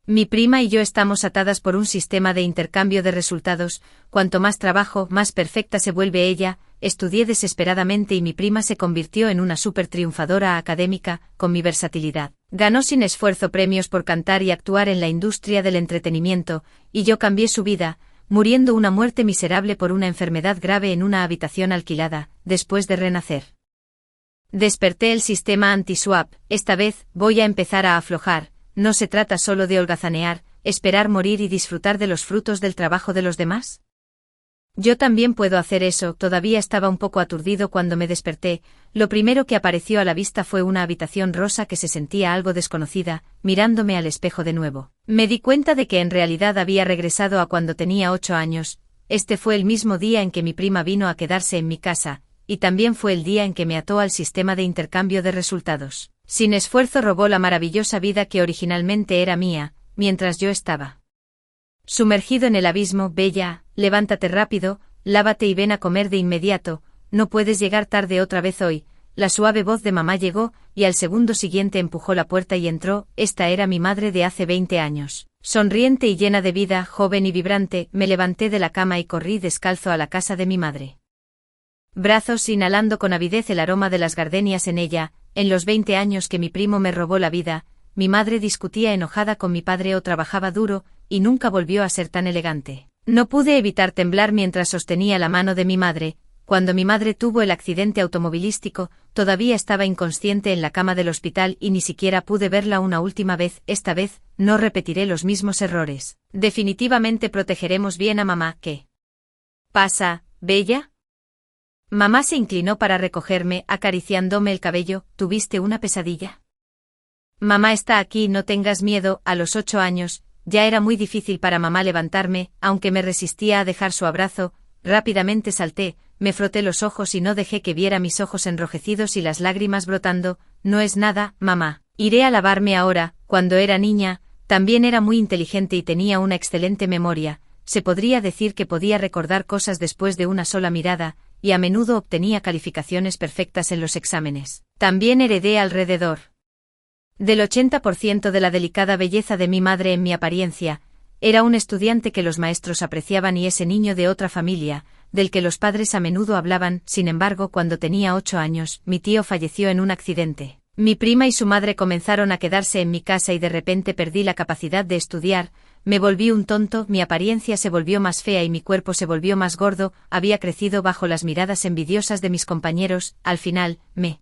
Mi prima y yo estamos atadas por un sistema de intercambio de resultados, cuanto más trabajo, más perfecta se vuelve ella. Estudié desesperadamente y mi prima se convirtió en una súper triunfadora académica, con mi versatilidad. Ganó sin esfuerzo premios por cantar y actuar en la industria del entretenimiento, y yo cambié su vida, muriendo una muerte miserable por una enfermedad grave en una habitación alquilada, después de renacer. Desperté el sistema anti-swap, esta vez, voy a empezar a aflojar. ¿No se trata solo de holgazanear, esperar morir y disfrutar de los frutos del trabajo de los demás? Yo también puedo hacer eso. Todavía estaba un poco aturdido cuando me desperté. Lo primero que apareció a la vista fue una habitación rosa que se sentía algo desconocida, mirándome al espejo de nuevo. Me di cuenta de que en realidad había regresado a cuando tenía 8 años. Este fue el mismo día en que mi prima vino a quedarse en mi casa, y también fue el día en que me ató al sistema de intercambio de resultados. Sin esfuerzo robó la maravillosa vida que originalmente era mía, mientras yo estaba sumergido en el abismo. Bella, levántate rápido, lávate y ven a comer de inmediato, no puedes llegar tarde otra vez hoy. La suave voz de mamá llegó, y al segundo siguiente empujó la puerta y entró. Esta era mi madre de hace 20 años. Sonriente y llena de vida, joven y vibrante, me levanté de la cama y corrí descalzo a la casa de mi madre. Brazos inhalando con avidez el aroma de las gardenias en ella. En los 20 años que mi primo me robó la vida, mi madre discutía enojada con mi padre o trabajaba duro, y nunca volvió a ser tan elegante. No pude evitar temblar mientras sostenía la mano de mi madre. Cuando mi madre tuvo el accidente automovilístico, todavía estaba inconsciente en la cama del hospital y ni siquiera pude verla una última vez. Esta vez, no repetiré los mismos errores. Definitivamente protegeremos bien a mamá. ¿Qué pasa, Bella? Mamá se inclinó para recogerme, acariciándome el cabello. ¿Tuviste una pesadilla? Mamá está aquí, no tengas miedo. A los 8 años, ya era muy difícil para mamá levantarme, aunque me resistía a dejar su abrazo. Rápidamente salté, me froté los ojos y no dejé que viera mis ojos enrojecidos y las lágrimas brotando. No es nada, mamá. Iré a lavarme ahora. Cuando era niña, también era muy inteligente y tenía una excelente memoria. Se podría decir que podía recordar cosas después de una sola mirada, y a menudo obtenía calificaciones perfectas en los exámenes. También heredé alrededor del 80% de la delicada belleza de mi madre en mi apariencia. Era un estudiante que los maestros apreciaban y ese niño de otra familia, del que los padres a menudo hablaban. Sin embargo, cuando tenía 8 años, mi tío falleció en un accidente. Mi prima y su madre comenzaron a quedarse en mi casa y de repente perdí la capacidad de estudiar. Me volví un tonto, mi apariencia se volvió más fea y mi cuerpo se volvió más gordo. Había crecido bajo las miradas envidiosas de mis compañeros. Al final, me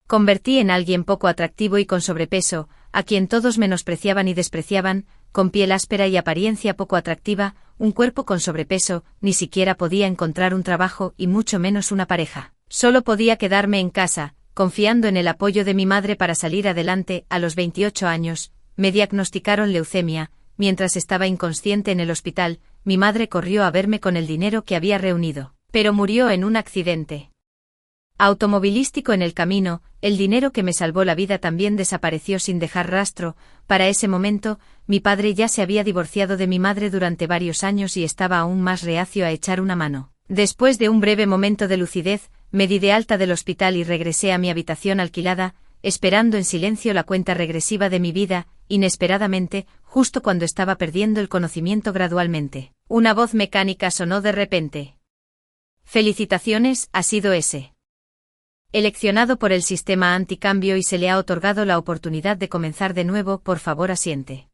convertí en alguien poco atractivo y con sobrepeso, a quien todos menospreciaban y despreciaban, con piel áspera y apariencia poco atractiva, un cuerpo con sobrepeso. Ni siquiera podía encontrar un trabajo y mucho menos una pareja. Solo podía quedarme en casa, confiando en el apoyo de mi madre para salir adelante. A los 28 años, me diagnosticaron leucemia. Mientras estaba inconsciente en el hospital, mi madre corrió a verme con el dinero que había reunido, pero murió en un accidente automovilístico en el camino. El dinero que me salvó la vida también desapareció sin dejar rastro. Para ese momento, mi padre ya se había divorciado de mi madre durante varios años y estaba aún más reacio a echar una mano. Después de un breve momento de lucidez, me di de alta del hospital y regresé a mi habitación alquilada, esperando en silencio la cuenta regresiva de mi vida. Inesperadamente, justo cuando estaba perdiendo el conocimiento gradualmente, una voz mecánica sonó de repente. Felicitaciones, ha sido ese eleccionado por el sistema anticambio y se le ha otorgado la oportunidad de comenzar de nuevo. Por favor, asiente.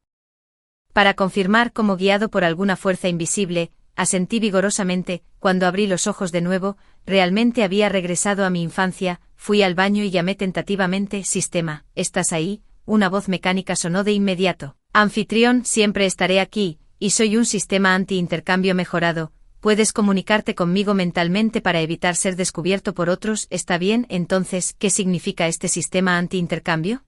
Para confirmar, como guiado por alguna fuerza invisible, asentí vigorosamente. Cuando abrí los ojos de nuevo, realmente había regresado a mi infancia. Fui al baño y llamé tentativamente. Sistema, ¿estás ahí? Una voz mecánica sonó de inmediato. Anfitrión, siempre estaré aquí, y soy un sistema anti-intercambio mejorado. Puedes comunicarte conmigo mentalmente para evitar ser descubierto por otros. ¿Está bien? Entonces, ¿qué significa este sistema anti-intercambio?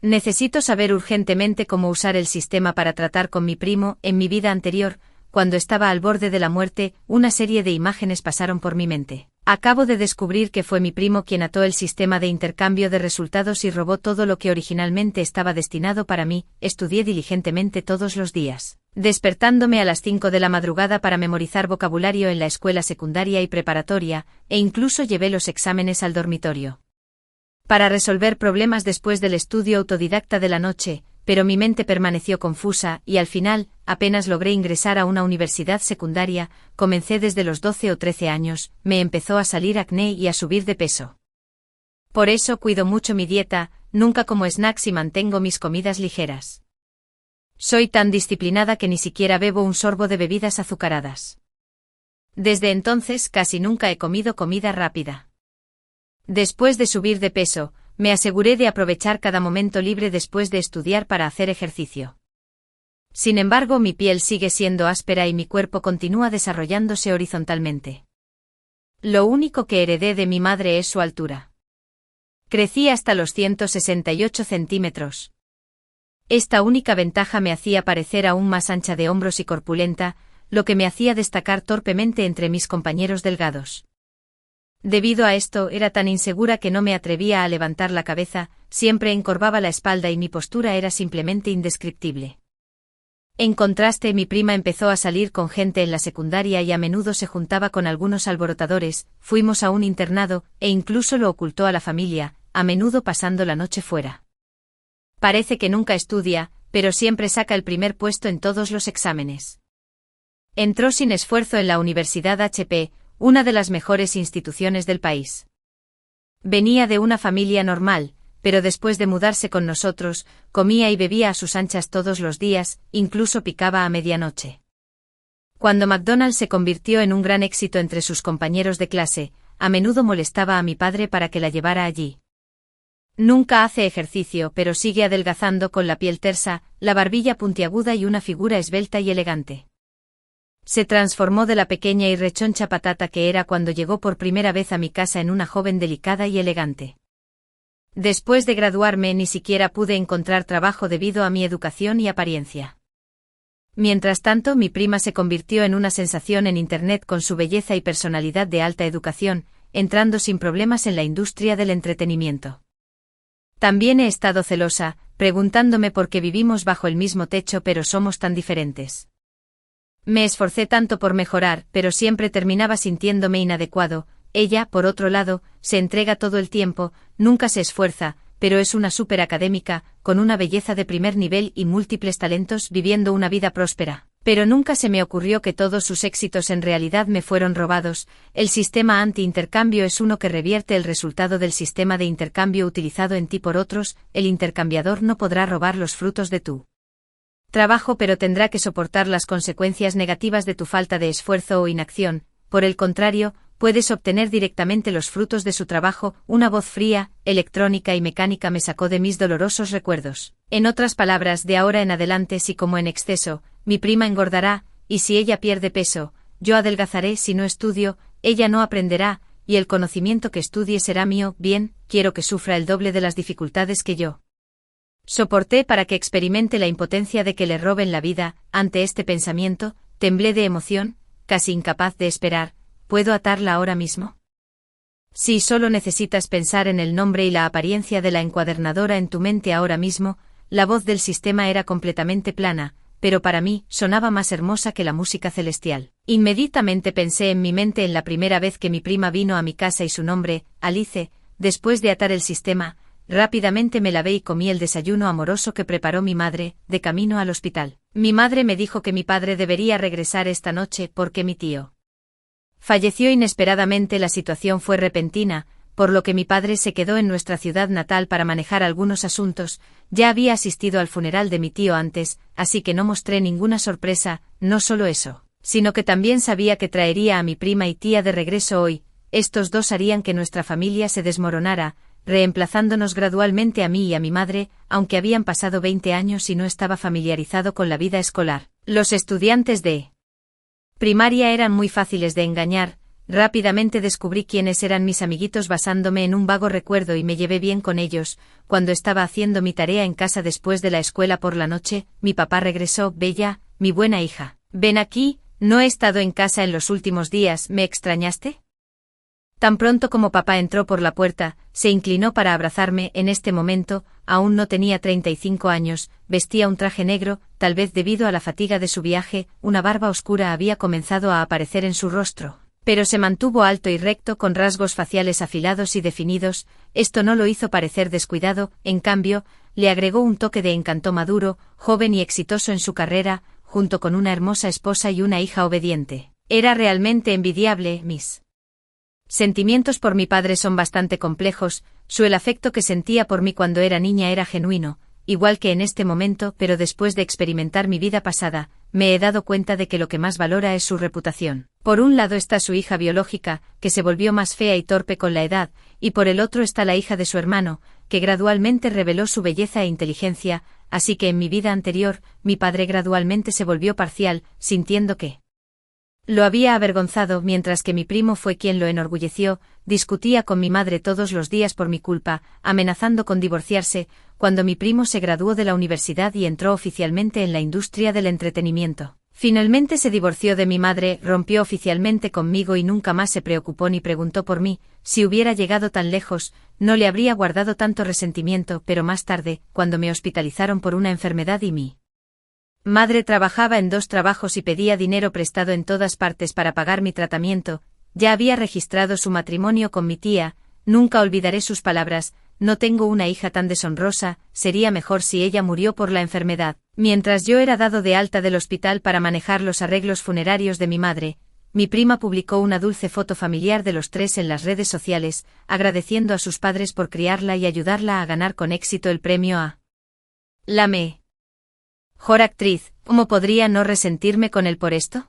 Necesito saber urgentemente cómo usar el sistema para tratar con mi primo. En mi vida anterior, cuando estaba al borde de la muerte, una serie de imágenes pasaron por mi mente. Acabo de descubrir que fue mi primo quien ató el sistema de intercambio de resultados y robó todo lo que originalmente estaba destinado para mí. Estudié diligentemente todos los días, despertándome a las 5 de la madrugada para memorizar vocabulario en la escuela secundaria y preparatoria, e incluso llevé los exámenes al dormitorio. Para resolver problemas después del estudio autodidacta de la noche, pero mi mente permaneció confusa y al final, apenas logré ingresar a una universidad secundaria, comencé desde los 12 o 13 años, me empezó a salir acné y a subir de peso. Por eso cuido mucho mi dieta, nunca como snacks y mantengo mis comidas ligeras. Soy tan disciplinada que ni siquiera bebo un sorbo de bebidas azucaradas. Desde entonces casi nunca he comido comida rápida. Después de subir de peso, me aseguré de aprovechar cada momento libre después de estudiar para hacer ejercicio. Sin embargo, mi piel sigue siendo áspera y mi cuerpo continúa desarrollándose horizontalmente. Lo único que heredé de mi madre es su altura. Crecí hasta los 168 centímetros. Esta única ventaja me hacía parecer aún más ancha de hombros y corpulenta, lo que me hacía destacar torpemente entre mis compañeros delgados. Debido a esto, era tan insegura que no me atrevía a levantar la cabeza, siempre encorvaba la espalda y mi postura era simplemente indescriptible. En contraste, mi prima empezó a salir con gente en la secundaria y a menudo se juntaba con algunos alborotadores, fuimos a un internado, e incluso lo ocultó a la familia, a menudo pasando la noche fuera. Parece que nunca estudia, pero siempre saca el primer puesto en todos los exámenes. Entró sin esfuerzo en la Universidad HP, una de las mejores instituciones del país. Venía de una familia normal, pero después de mudarse con nosotros, comía y bebía a sus anchas todos los días, incluso picaba a medianoche. Cuando McDonald's se convirtió en un gran éxito entre sus compañeros de clase, a menudo molestaba a mi padre para que la llevara allí. Nunca hace ejercicio, pero sigue adelgazando con la piel tersa, la barbilla puntiaguda y una figura esbelta y elegante. Se transformó de la pequeña y rechoncha patata que era cuando llegó por primera vez a mi casa en una joven delicada y elegante. Después de graduarme ni siquiera pude encontrar trabajo debido a mi educación y apariencia. Mientras tanto, mi prima se convirtió en una sensación en Internet con su belleza y personalidad de alta educación, entrando sin problemas en la industria del entretenimiento. También he estado celosa, preguntándome por qué vivimos bajo el mismo techo pero somos tan diferentes. Me esforcé tanto por mejorar, pero siempre terminaba sintiéndome inadecuado. Ella, por otro lado, se entrega todo el tiempo, nunca se esfuerza, pero es una superacadémica, con una belleza de primer nivel y múltiples talentos viviendo una vida próspera. Pero nunca se me ocurrió que todos sus éxitos en realidad me fueron robados. El sistema anti-intercambio es uno que revierte el resultado del sistema de intercambio utilizado en ti por otros. El intercambiador no podrá robar los frutos de tu trabajo, pero tendrá que soportar las consecuencias negativas de tu falta de esfuerzo o inacción. Por el contrario, puedes obtener directamente los frutos de su trabajo. Una voz fría, electrónica y mecánica me sacó de mis dolorosos recuerdos. En otras palabras, de ahora en adelante, si como en exceso, mi prima engordará, y si ella pierde peso, yo adelgazaré. Si no estudio, ella no aprenderá, y el conocimiento que estudie será mío. Bien, quiero que sufra el doble de las dificultades que yo soporté para que experimente la impotencia de que le roben la vida. Ante este pensamiento, temblé de emoción, casi incapaz de esperar. ¿Puedo atarla ahora mismo? Si solo necesitas pensar en el nombre y la apariencia de la encuadernadora en tu mente ahora mismo. La voz del sistema era completamente plana, pero para mí sonaba más hermosa que la música celestial. Inmediatamente pensé en mi mente en la primera vez que mi prima vino a mi casa y su nombre, Alice. Después de atar el sistema, rápidamente me lavé y comí el desayuno amoroso que preparó mi madre, de camino al hospital. Mi madre me dijo que mi padre debería regresar esta noche porque mi tío falleció inesperadamente. La situación fue repentina, por lo que mi padre se quedó en nuestra ciudad natal para manejar algunos asuntos. Ya había asistido al funeral de mi tío antes, así que no mostré ninguna sorpresa. No solo eso, sino que también sabía que traería a mi prima y tía de regreso hoy. Estos dos harían que nuestra familia se desmoronara, reemplazándonos gradualmente a mí y a mi madre, aunque habían pasado 20 años y no estaba familiarizado con la vida escolar. Los estudiantes de primaria eran muy fáciles de engañar. Rápidamente descubrí quiénes eran mis amiguitos basándome en un vago recuerdo y me llevé bien con ellos. Cuando estaba haciendo mi tarea en casa después de la escuela por la noche, mi papá regresó. Bella, mi buena hija, ven aquí, no he estado en casa en los últimos días, ¿me extrañaste? Tan pronto como papá entró por la puerta, se inclinó para abrazarme. En este momento, aún no tenía 35 años, vestía un traje negro, tal vez debido a la fatiga de su viaje. Una barba oscura había comenzado a aparecer en su rostro. Pero se mantuvo alto y recto con rasgos faciales afilados y definidos, esto no lo hizo parecer descuidado, en cambio, le agregó un toque de encanto maduro, joven y exitoso en su carrera, junto con una hermosa esposa y una hija obediente. Era realmente envidiable, mis sentimientos por mi padre son bastante complejos, el afecto que sentía por mí cuando era niña era genuino, igual que en este momento, pero después de experimentar mi vida pasada, me he dado cuenta de que lo que más valora es su reputación. Por un lado está su hija biológica, que se volvió más fea y torpe con la edad, y por el otro está la hija de su hermano, que gradualmente reveló su belleza e inteligencia, así que en mi vida anterior, mi padre gradualmente se volvió parcial, sintiendo que lo había avergonzado, mientras que mi primo fue quien lo enorgulleció. Discutía con mi madre todos los días por mi culpa, amenazando con divorciarse, cuando mi primo se graduó de la universidad y entró oficialmente en la industria del entretenimiento. Finalmente se divorció de mi madre, rompió oficialmente conmigo y nunca más se preocupó ni preguntó por mí. Si hubiera llegado tan lejos, no le habría guardado tanto resentimiento, pero más tarde, cuando me hospitalizaron por una enfermedad y mi madre trabajaba en 2 trabajos y pedía dinero prestado en todas partes para pagar mi tratamiento, ya había registrado su matrimonio con mi tía. Nunca olvidaré sus palabras: no tengo una hija tan deshonrosa, sería mejor si ella murió por la enfermedad. Mientras yo era dado de alta del hospital para manejar los arreglos funerarios de mi madre, mi prima publicó una dulce foto familiar de los 3 en las redes sociales, agradeciendo a sus padres por criarla y ayudarla a ganar con éxito el premio a la mejor actriz. ¿Cómo podría no resentirme con él por esto?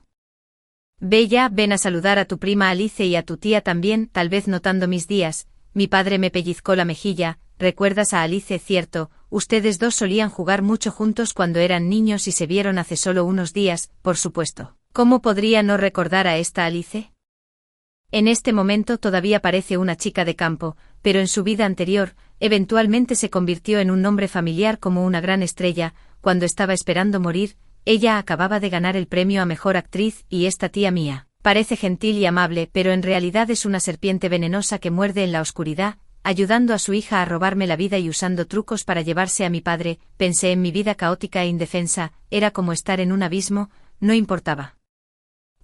Bella, ven a saludar a tu prima Alice y a tu tía también. Tal vez notando mis días, mi padre me pellizcó la mejilla. ¿Recuerdas a Alice? Cierto, ustedes 2 solían jugar mucho juntos cuando eran niños y se vieron hace solo unos días, por supuesto. ¿Cómo podría no recordar a esta Alice? En este momento todavía parece una chica de campo, pero en su vida anterior, eventualmente se convirtió en un nombre familiar como una gran estrella. Cuando estaba esperando morir, ella acababa de ganar el premio a mejor actriz, y esta tía mía parece gentil y amable, pero en realidad es una serpiente venenosa que muerde en la oscuridad, ayudando a su hija a robarme la vida y usando trucos para llevarse a mi padre. Pensé en mi vida caótica e indefensa, era como estar en un abismo, no importaba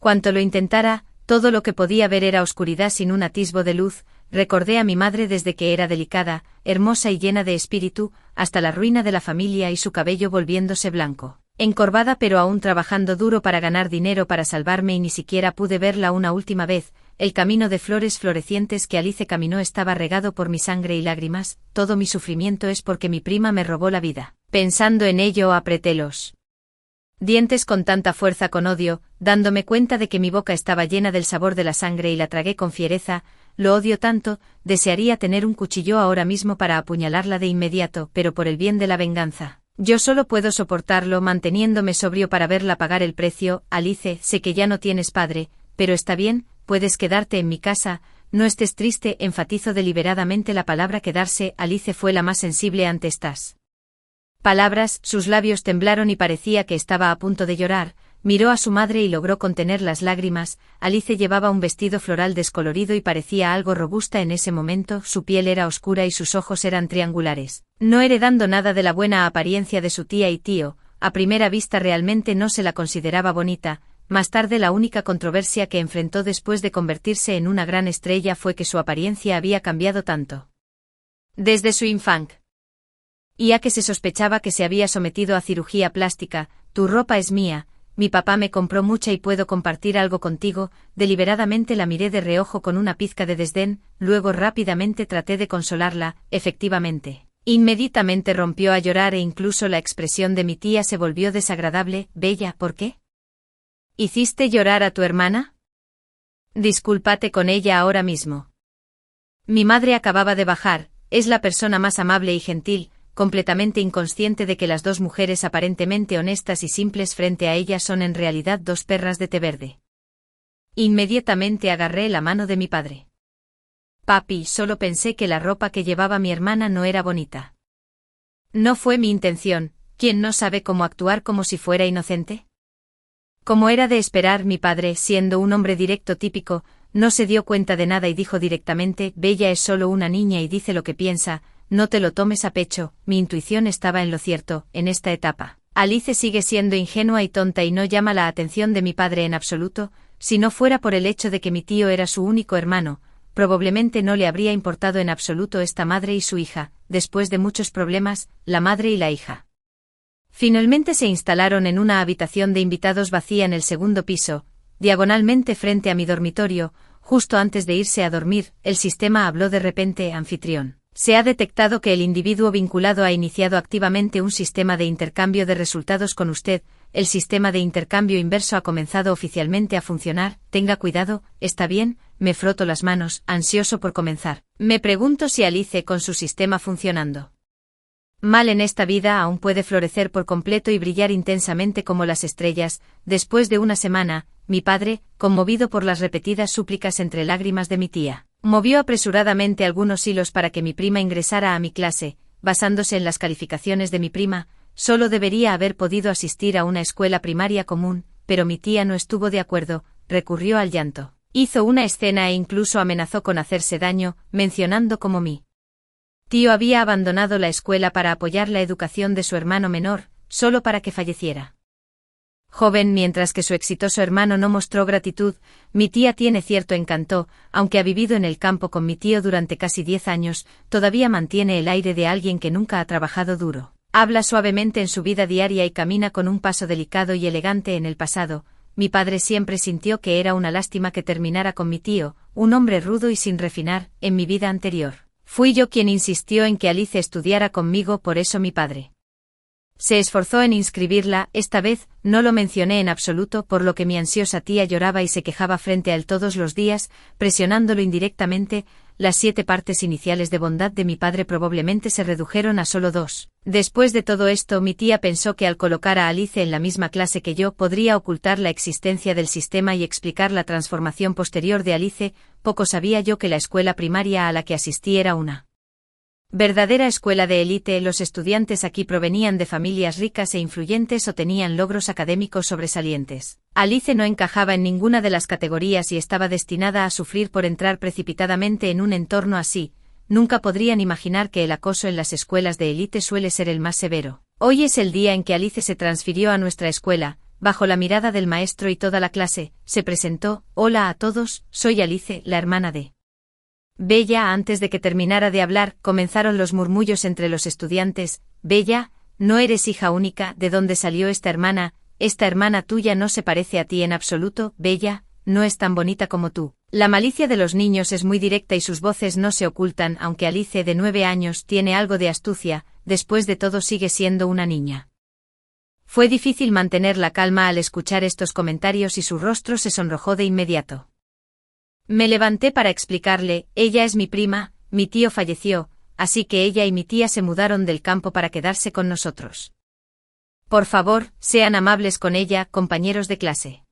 cuanto lo intentara, todo lo que podía ver era oscuridad sin un atisbo de luz. Recordé a mi madre desde que era delicada, hermosa y llena de espíritu, hasta la ruina de la familia y su cabello volviéndose blanco. Encorvada pero aún trabajando duro para ganar dinero para salvarme, y ni siquiera pude verla una última vez. El camino de flores florecientes que Alice caminó estaba regado por mi sangre y lágrimas. Todo mi sufrimiento es porque mi prima me robó la vida. Pensando en ello apreté los dientes con tanta fuerza, con odio, dándome cuenta de que mi boca estaba llena del sabor de la sangre, y la tragué con fiereza. Lo odio tanto, desearía tener un cuchillo ahora mismo para apuñalarla de inmediato, pero por el bien de la venganza, yo solo puedo soportarlo manteniéndome sobrio para verla pagar el precio. Alice, sé que ya no tienes padre, pero está bien, puedes quedarte en mi casa, no estés triste. Enfatizo deliberadamente la palabra quedarse. Alice fue la más sensible ante estas palabras, sus labios temblaron y parecía que estaba a punto de llorar. Miró a su madre y logró contener las lágrimas. Alice llevaba un vestido floral descolorido y parecía algo robusta en ese momento. Su piel era oscura y sus ojos eran triangulares, no heredando nada de la buena apariencia de su tía y tío. A primera vista realmente no se la consideraba bonita. Más tarde, la única controversia que enfrentó después de convertirse en una gran estrella fue que su apariencia había cambiado tanto desde su infancia, y a que se sospechaba que se había sometido a cirugía plástica. Tu ropa es mía, mi papá me compró mucha y puedo compartir algo contigo. Deliberadamente la miré de reojo con una pizca de desdén, luego rápidamente traté de consolarla. Efectivamente, inmediatamente rompió a llorar e incluso la expresión de mi tía se volvió desagradable. Bella, ¿por qué hiciste llorar a tu hermana? Discúlpate con ella ahora mismo. Mi madre acababa de bajar, es la persona más amable y gentil, completamente inconsciente de que las 2 mujeres aparentemente honestas y simples frente a ella son en realidad 2 perras de té verde. Inmediatamente agarré la mano de mi padre. Papi, solo pensé que la ropa que llevaba mi hermana no era bonita. No fue mi intención. ¿Quién no sabe cómo actuar como si fuera inocente? Como era de esperar, mi padre, siendo un hombre directo típico, no se dio cuenta de nada y dijo directamente: Bella es solo una niña y dice lo que piensa, no te lo tomes a pecho. Mi intuición estaba en lo cierto. En esta etapa, Alice sigue siendo ingenua y tonta y no llama la atención de mi padre en absoluto. si no fuera por el hecho de que mi tío era su único hermano, probablemente no le habría importado en absoluto esta madre y su hija, después de muchos problemas, la madre y la hija. Finalmente se instalaron en una habitación de invitados vacía en el segundo piso, diagonalmente frente a mi dormitorio. Justo antes de irse a dormir, el sistema habló de repente: anfitrión. Se ha detectado que el individuo vinculado ha iniciado activamente un sistema de intercambio de resultados con usted. El sistema de intercambio inverso ha comenzado oficialmente a funcionar. Tenga cuidado, ¿está bien? Me froto las manos, ansioso por comenzar. Me pregunto si Alice, con su sistema funcionando mal en esta vida, aún puede florecer por completo y brillar intensamente como las estrellas. Después de una semana, mi padre, conmovido por las repetidas súplicas entre lágrimas de mi tía, movió apresuradamente algunos hilos para que mi prima ingresara a mi clase. Basándose en las calificaciones de mi prima, solo debería haber podido asistir a una escuela primaria común, pero mi tía no estuvo de acuerdo, recurrió al llanto, hizo una escena e incluso amenazó con hacerse daño, mencionando cómo mi tío había abandonado la escuela para apoyar la educación de su hermano menor, solo para que falleciera joven. Mientras que su exitoso hermano no mostró gratitud, mi tía tiene cierto encanto. Aunque ha vivido en el campo con mi tío durante casi 10 años, todavía mantiene el aire de alguien que nunca ha trabajado duro. Habla suavemente en su vida diaria y camina con un paso delicado y elegante. En el pasado, mi padre siempre sintió que era una lástima que terminara con mi tío, un hombre rudo y sin refinar. En mi vida anterior, fui yo quien insistió en que Alice estudiara conmigo, por eso mi padre se esforzó en inscribirla. Esta vez, no lo mencioné en absoluto, por lo que mi ansiosa tía lloraba y se quejaba frente a él todos los días, presionándolo indirectamente. Las 7 partes iniciales de bondad de mi padre probablemente se redujeron a solo 2. Después de todo esto, mi tía pensó que al colocar a Alice en la misma clase que yo, podría ocultar la existencia del sistema y explicar la transformación posterior de Alice. Poco sabía yo que la escuela primaria a la que asistí era una verdadera escuela de élite. Los estudiantes aquí provenían de familias ricas e influyentes o tenían logros académicos sobresalientes. Alice no encajaba en ninguna de las categorías y estaba destinada a sufrir por entrar precipitadamente en un entorno así. Nunca podrían imaginar que el acoso en las escuelas de élite suele ser el más severo. Hoy es el día en que Alice se transfirió a nuestra escuela. Bajo la mirada del maestro y toda la clase, se presentó: hola a todos, soy Alice, la hermana de Bella. Antes de que terminara de hablar, comenzaron los murmullos entre los estudiantes. Bella, no eres hija única. ¿De dónde salió esta hermana? Esta hermana tuya no se parece a ti en absoluto. Bella, no es tan bonita como tú. La malicia de los niños es muy directa y sus voces no se ocultan. Aunque Alice, de 9 años, tiene algo de astucia, después de todo sigue siendo una niña. Fue difícil mantener la calma al escuchar estos comentarios y su rostro se sonrojó de inmediato. Me levanté para explicarle: ella es mi prima, mi tío falleció, así que ella y mi tía se mudaron del campo para quedarse con nosotros. Por favor, sean amables con ella, compañeros de clase.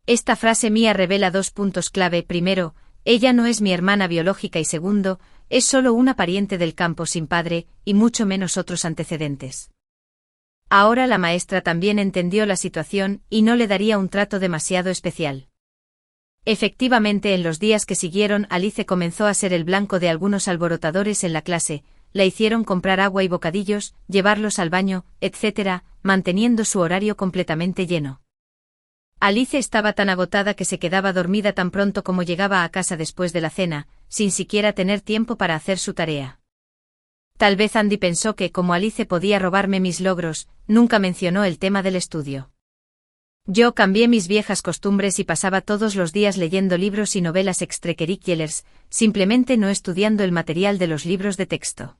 Esta frase mía revela 2 puntos clave. Primero, ella no es mi hermana biológica y segundo, es solo una pariente del campo sin padre, y mucho menos otros antecedentes. Ahora la maestra también entendió la situación y no le daría un trato demasiado especial. Efectivamente, en los días que siguieron, Alice comenzó a ser el blanco de algunos alborotadores en la clase. La hicieron comprar agua y bocadillos, llevarlos al baño, etc., manteniendo su horario completamente lleno. Alice estaba tan agotada que se quedaba dormida tan pronto como llegaba a casa después de la cena, sin siquiera tener tiempo para hacer su tarea. Tal vez Andy pensó que, como Alice podía robarme mis logros, nunca mencionó el tema del estudio. Yo cambié mis viejas costumbres y pasaba todos los días leyendo libros y novelas extracurriculares, simplemente no estudiando el material de los libros de texto.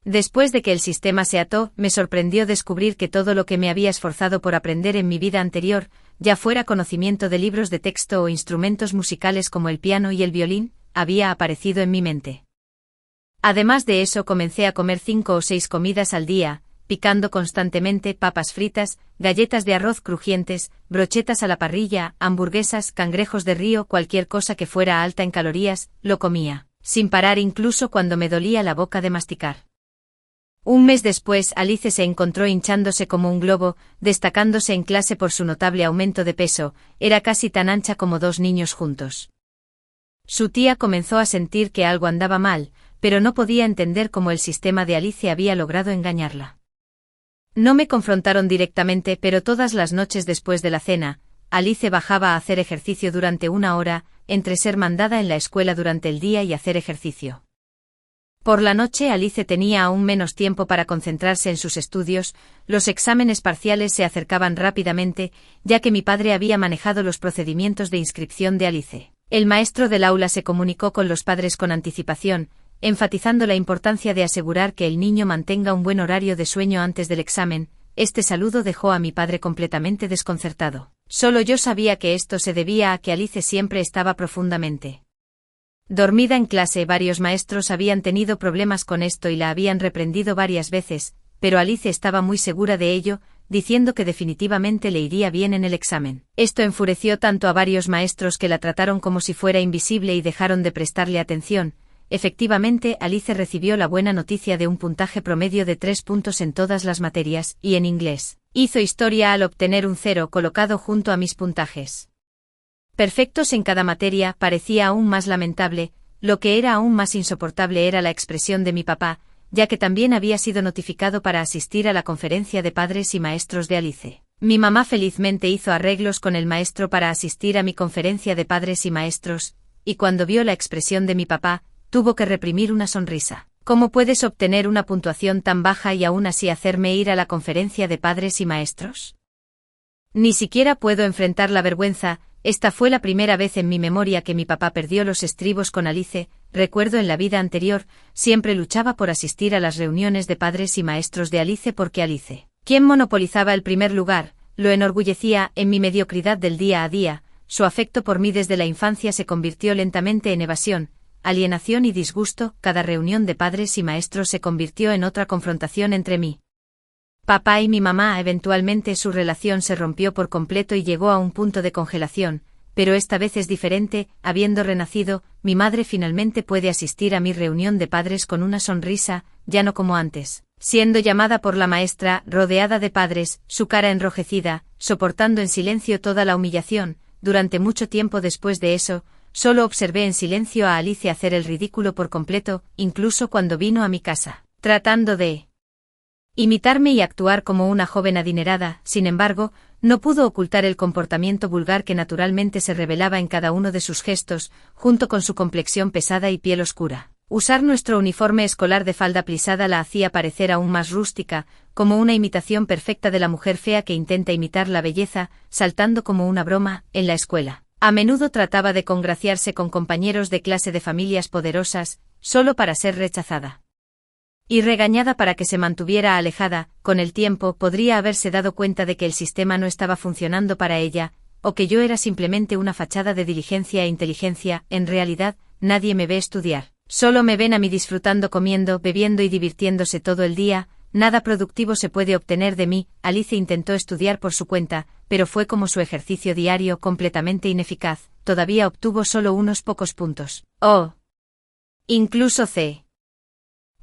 Después de que el sistema se ató, me sorprendió descubrir que todo lo que me había esforzado por aprender en mi vida anterior, ya fuera conocimiento de libros de texto o instrumentos musicales como el piano y el violín, había aparecido en mi mente. Además de eso, comencé a comer 5 o 6 comidas al día, picando constantemente: papas fritas, galletas de arroz crujientes, brochetas a la parrilla, hamburguesas, cangrejos de río, cualquier cosa que fuera alta en calorías, lo comía, sin parar incluso cuando me dolía la boca de masticar. Un mes después, Alice se encontró hinchándose como un globo, destacándose en clase por su notable aumento de peso. Era casi tan ancha como 2 niños juntos. Su tía comenzó a sentir que algo andaba mal, pero no podía entender cómo el sistema de Alice había logrado engañarla. No me confrontaron directamente, pero todas las noches después de la cena, Alice bajaba a hacer ejercicio durante 1 hora, entre ser mandada en la escuela durante el día y hacer ejercicio. Por la noche Alice tenía aún menos tiempo para concentrarse en sus estudios, los exámenes parciales se acercaban rápidamente, ya que mi padre había manejado los procedimientos de inscripción de Alice. El maestro del aula se comunicó con los padres con anticipación, enfatizando la importancia de asegurar que el niño mantenga un buen horario de sueño antes del examen. Este saludo dejó a mi padre completamente desconcertado. Solo yo sabía que esto se debía a que Alice siempre estaba profundamente dormida en clase. Varios maestros habían tenido problemas con esto y la habían reprendido varias veces, pero Alice estaba muy segura de ello, diciendo que definitivamente le iría bien en el examen. Esto enfureció tanto a varios maestros que la trataron como si fuera invisible y dejaron de prestarle atención. Efectivamente, Alice recibió la buena noticia de un puntaje promedio de 3 puntos en todas las materias, y en inglés. Hizo historia al obtener un 0 colocado junto a mis puntajes perfectos en cada materia. Parecía aún más lamentable, lo que era aún más insoportable era la expresión de mi papá, ya que también había sido notificado para asistir a la conferencia de padres y maestros de Alice. Mi mamá felizmente hizo arreglos con el maestro para asistir a mi conferencia de padres y maestros, y cuando vio la expresión de mi papá, tuvo que reprimir una sonrisa. ¿Cómo puedes obtener una puntuación tan baja y aún así hacerme ir a la conferencia de padres y maestros? Ni siquiera puedo enfrentar la vergüenza. Esta fue la primera vez en mi memoria que mi papá perdió los estribos con Alice. Recuerdo en la vida anterior, siempre luchaba por asistir a las reuniones de padres y maestros de Alice porque Alice, quien monopolizaba el primer lugar, lo enorgullecía. En mi mediocridad del día a día, su afecto por mí desde la infancia se convirtió lentamente en evasión, alienación y disgusto. Cada reunión de padres y maestros se convirtió en otra confrontación entre mí, papá y mi mamá. Eventualmente su relación se rompió por completo y llegó a un punto de congelación, pero esta vez es diferente. Habiendo renacido, mi madre finalmente puede asistir a mi reunión de padres con una sonrisa, ya no como antes, siendo llamada por la maestra, rodeada de padres, su cara enrojecida, soportando en silencio toda la humillación. Durante mucho tiempo después de eso, solo observé en silencio a Alice hacer el ridículo por completo, incluso cuando vino a mi casa, tratando de imitarme y actuar como una joven adinerada. Sin embargo, no pudo ocultar el comportamiento vulgar que naturalmente se revelaba en cada uno de sus gestos, junto con su complexión pesada y piel oscura. Usar nuestro uniforme escolar de falda plisada la hacía parecer aún más rústica, como una imitación perfecta de la mujer fea que intenta imitar la belleza, saltando como una broma. En la escuela, a menudo trataba de congraciarse con compañeros de clase de familias poderosas, solo para ser rechazada y regañada para que se mantuviera alejada. Con el tiempo podría haberse dado cuenta de que el sistema no estaba funcionando para ella, o que yo era simplemente una fachada de diligencia e inteligencia. En realidad, nadie me ve estudiar. Solo me ven a mí disfrutando, comiendo, bebiendo y divirtiéndose todo el día. Nada productivo se puede obtener de mí. Alice intentó estudiar por su cuenta, pero fue como su ejercicio diario, completamente ineficaz. Todavía obtuvo solo unos pocos puntos. Oh. Incluso C.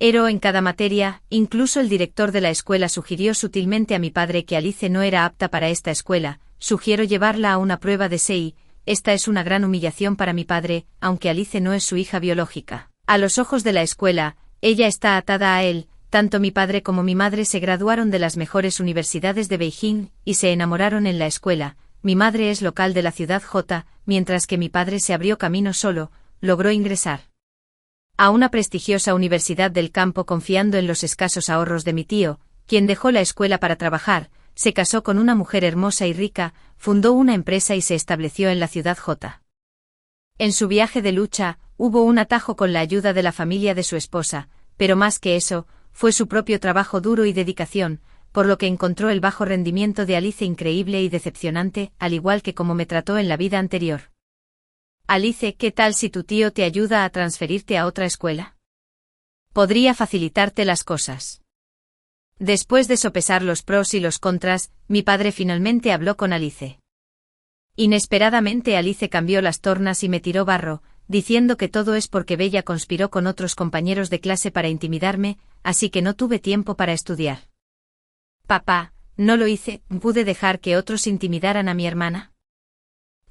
Ero en cada materia. Incluso el director de la escuela sugirió sutilmente a mi padre que Alice no era apta para esta escuela. Sugiero llevarla a una prueba de SEI. Esta es una gran humillación para mi padre, aunque Alice no es su hija biológica. A los ojos de la escuela, ella está atada a él. Tanto mi padre como mi madre se graduaron de las mejores universidades de Beijing, y se enamoraron en la escuela. Mi madre es local de la ciudad J, mientras que mi padre se abrió camino solo, logró ingresar a una prestigiosa universidad del campo confiando en los escasos ahorros de mi tío, quien dejó la escuela para trabajar, se casó con una mujer hermosa y rica, fundó una empresa y se estableció en la ciudad J. En su viaje de lucha, hubo un atajo con la ayuda de la familia de su esposa, pero más que eso, fue su propio trabajo duro y dedicación, por lo que encontró el bajo rendimiento de Alice increíble y decepcionante, al igual que como me trató en la vida anterior. Alice, ¿qué tal si tu tío te ayuda a transferirte a otra escuela? Podría facilitarte las cosas. Después de sopesar los pros y los contras, mi padre finalmente habló con Alice. Inesperadamente Alice cambió las tornas y me tiró barro, diciendo que todo es porque Bella conspiró con otros compañeros de clase para intimidarme, así que no tuve tiempo para estudiar. Papá, no lo hice. ¿Pude dejar que otros intimidaran a mi hermana?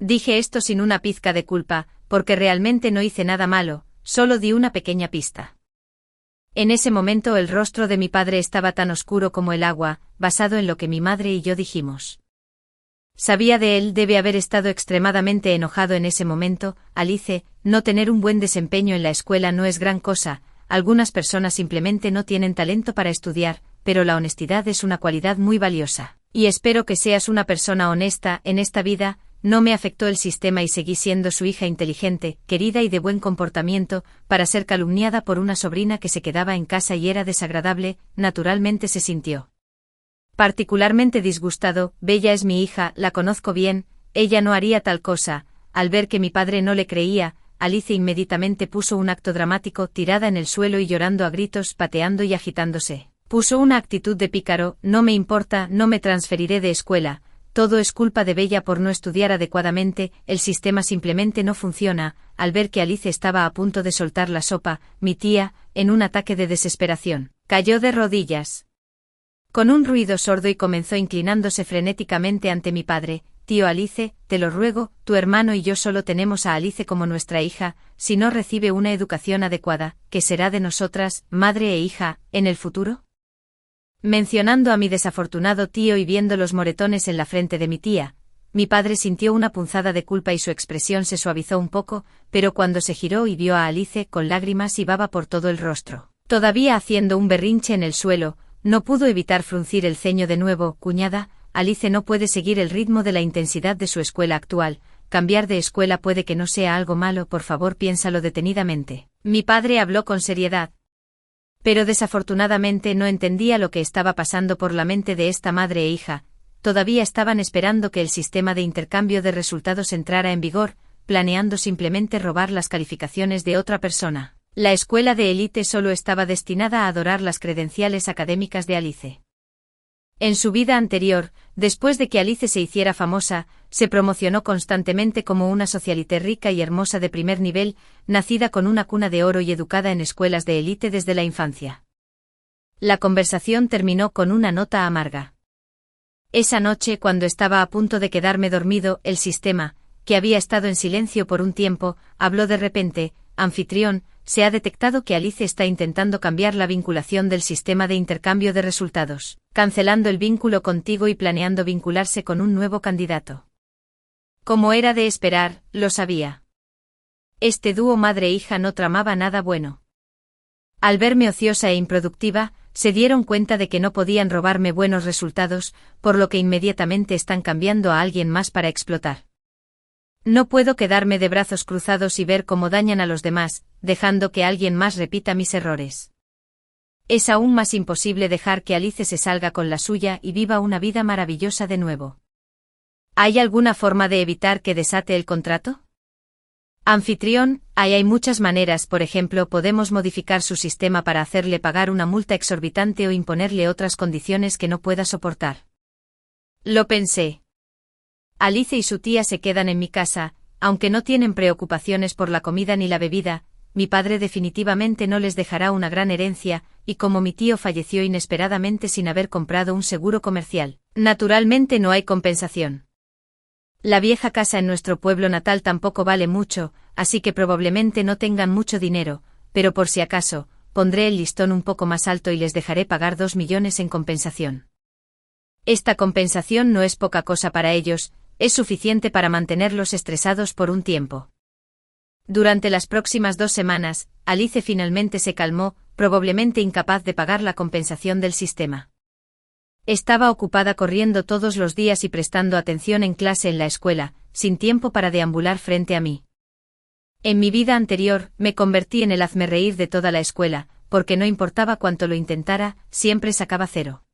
Dije esto sin una pizca de culpa, porque realmente no hice nada malo, solo di una pequeña pista. En ese momento el rostro de mi padre estaba tan oscuro como el agua, basado en lo que mi madre y yo dijimos. Sabía de él, debe haber estado extremadamente enojado en ese momento. Alice, no tener un buen desempeño en la escuela no es gran cosa, algunas personas simplemente no tienen talento para estudiar, pero la honestidad es una cualidad muy valiosa. Y espero que seas una persona honesta en esta vida. No me afectó el sistema y seguí siendo su hija inteligente, querida y de buen comportamiento, para ser calumniada por una sobrina que se quedaba en casa y era desagradable. Naturalmente se sintió particularmente disgustado. Bella es mi hija, la conozco bien, ella no haría tal cosa. Al ver que mi padre no le creía, Alice inmediatamente puso un acto dramático, tirada en el suelo y llorando a gritos, pateando y agitándose. Puso una actitud de pícaro. No me importa, no me transferiré de escuela. Todo es culpa de Bella por no estudiar adecuadamente, el sistema simplemente no funciona. Al ver que Alice estaba a punto de soltar la sopa, mi tía, en un ataque de desesperación, cayó de rodillas con un ruido sordo y comenzó inclinándose frenéticamente ante mi padre. Tío Alice, te lo ruego, tu hermano y yo solo tenemos a Alice como nuestra hija. Si no recibe una educación adecuada, ¿qué será de nosotras, madre e hija, en el futuro? Mencionando a mi desafortunado tío y viendo los moretones en la frente de mi tía, mi padre sintió una punzada de culpa y su expresión se suavizó un poco, pero cuando se giró y vio a Alice con lágrimas y baba por todo el rostro, todavía haciendo un berrinche en el suelo, no pudo evitar fruncir el ceño de nuevo. Cuñada, Alice no puede seguir el ritmo de la intensidad de su escuela actual. Cambiar de escuela puede que no sea algo malo, por favor piénsalo detenidamente. Mi padre habló con seriedad, pero desafortunadamente no entendía lo que estaba pasando por la mente de esta madre e hija. Todavía estaban esperando que el sistema de intercambio de resultados entrara en vigor, planeando simplemente robar las calificaciones de otra persona. La escuela de élite solo estaba destinada a adorar las credenciales académicas de Alice. En su vida anterior, después de que Alice se hiciera famosa, se promocionó constantemente como una socialité rica y hermosa de primer nivel, nacida con una cuna de oro y educada en escuelas de élite desde la infancia. La conversación terminó con una nota amarga. Esa noche, cuando estaba a punto de quedarme dormido, el sistema, que había estado en silencio por un tiempo, habló de repente. Anfitrión, se ha detectado que Alice está intentando cambiar la vinculación del sistema de intercambio de resultados, cancelando el vínculo contigo y planeando vincularse con un nuevo candidato. Como era de esperar, lo sabía. Este dúo madre-hija no tramaba nada bueno. Al verme ociosa e improductiva, se dieron cuenta de que no podían robarme buenos resultados, por lo que inmediatamente están cambiando a alguien más para explotar. No puedo quedarme de brazos cruzados y ver cómo dañan a los demás, dejando que alguien más repita mis errores. Es aún más imposible dejar que Alice se salga con la suya y viva una vida maravillosa de nuevo. ¿Hay alguna forma de evitar que desate el contrato? Anfitrión, hay muchas maneras. Por ejemplo, podemos modificar su sistema para hacerle pagar una multa exorbitante o imponerle otras condiciones que no pueda soportar. Lo pensé. Alice y su tía se quedan en mi casa, aunque no tienen preocupaciones por la comida ni la bebida. Mi padre definitivamente no les dejará una gran herencia, y como mi tío falleció inesperadamente sin haber comprado un seguro comercial, naturalmente no hay compensación. La vieja casa en nuestro pueblo natal tampoco vale mucho, así que probablemente no tengan mucho dinero, pero por si acaso, pondré el listón un poco más alto y les dejaré pagar 2 millones en compensación. Esta compensación no es poca cosa para ellos, es suficiente para mantenerlos estresados por un tiempo. Durante las próximas 2 semanas, Alice finalmente se calmó, probablemente incapaz de pagar la compensación del sistema. Estaba ocupada corriendo todos los días y prestando atención en clase en la escuela, sin tiempo para deambular frente a mí. En mi vida anterior, me convertí en el hazmerreír de toda la escuela, porque no importaba cuánto lo intentara, siempre sacaba 0.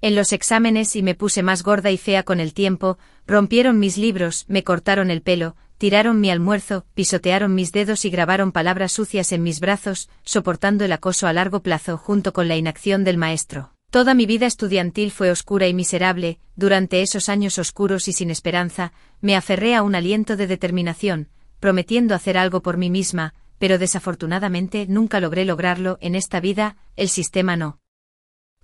En los exámenes y me puse más gorda y fea con el tiempo, rompieron mis libros, me cortaron el pelo, tiraron mi almuerzo, pisotearon mis dedos y grabaron palabras sucias en mis brazos, soportando el acoso a largo plazo junto con la inacción del maestro. Toda mi vida estudiantil fue oscura y miserable. Durante esos años oscuros y sin esperanza, me aferré a un aliento de determinación, prometiendo hacer algo por mí misma, pero desafortunadamente nunca logré lograrlo en esta vida. El sistema no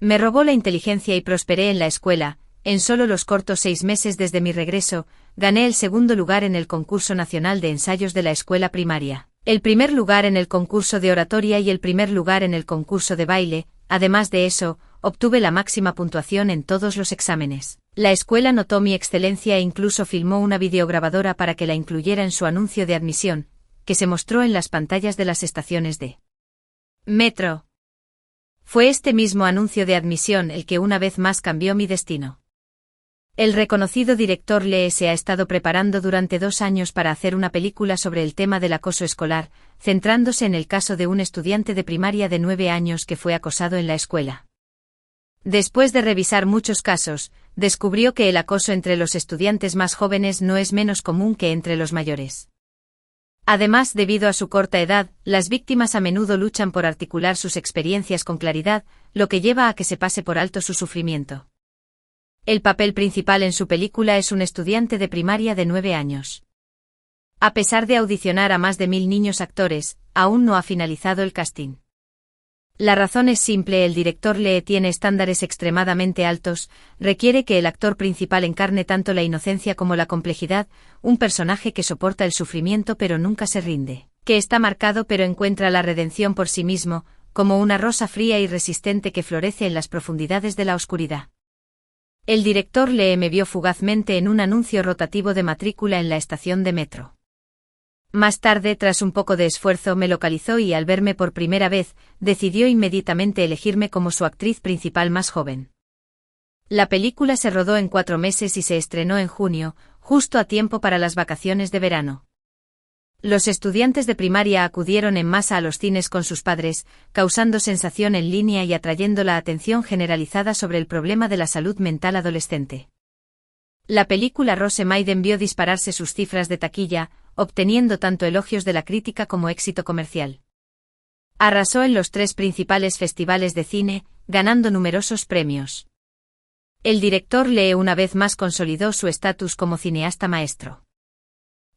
me robó la inteligencia y prosperé en la escuela. En solo los cortos 6 meses desde mi regreso, gané el 2º lugar en el concurso nacional de ensayos de la escuela primaria, el 1er lugar en el concurso de oratoria y el 1er lugar en el concurso de baile. Además de eso, obtuve la máxima puntuación en todos los exámenes. La escuela notó mi excelencia e incluso filmó una videograbadora para que la incluyera en su anuncio de admisión, que se mostró en las pantallas de las estaciones de metro. Fue este mismo anuncio de admisión el que una vez más cambió mi destino. El reconocido director Lee se ha estado preparando durante 2 años para hacer una película sobre el tema del acoso escolar, centrándose en el caso de un estudiante de primaria de 9 años que fue acosado en la escuela. Después de revisar muchos casos, descubrió que el acoso entre los estudiantes más jóvenes no es menos común que entre los mayores. Además, debido a su corta edad, las víctimas a menudo luchan por articular sus experiencias con claridad, lo que lleva a que se pase por alto su sufrimiento. El papel principal en su película es un estudiante de primaria de 9 años. A pesar de audicionar a más de 1000 niños actores, aún no ha finalizado el casting. La razón es simple: el director Lee tiene estándares extremadamente altos, requiere que el actor principal encarne tanto la inocencia como la complejidad, un personaje que soporta el sufrimiento pero nunca se rinde, que está marcado pero encuentra la redención por sí mismo, como una rosa fría y resistente que florece en las profundidades de la oscuridad. El director Lee me vio fugazmente en un anuncio rotativo de matrícula en la estación de metro. Más tarde, tras un poco de esfuerzo, me localizó y al verme por primera vez, decidió inmediatamente elegirme como su actriz principal más joven. La película se rodó en 4 meses y se estrenó en junio, justo a tiempo para las vacaciones de verano. Los estudiantes de primaria acudieron en masa a los cines con sus padres, causando sensación en línea y atrayendo la atención generalizada sobre el problema de la salud mental adolescente. La película Rose Maiden vio dispararse sus cifras de taquilla, obteniendo tanto elogios de la crítica como éxito comercial. Arrasó en los 3 principales festivales de cine, ganando numerosos premios. El director Lee una vez más consolidó su estatus como cineasta maestro.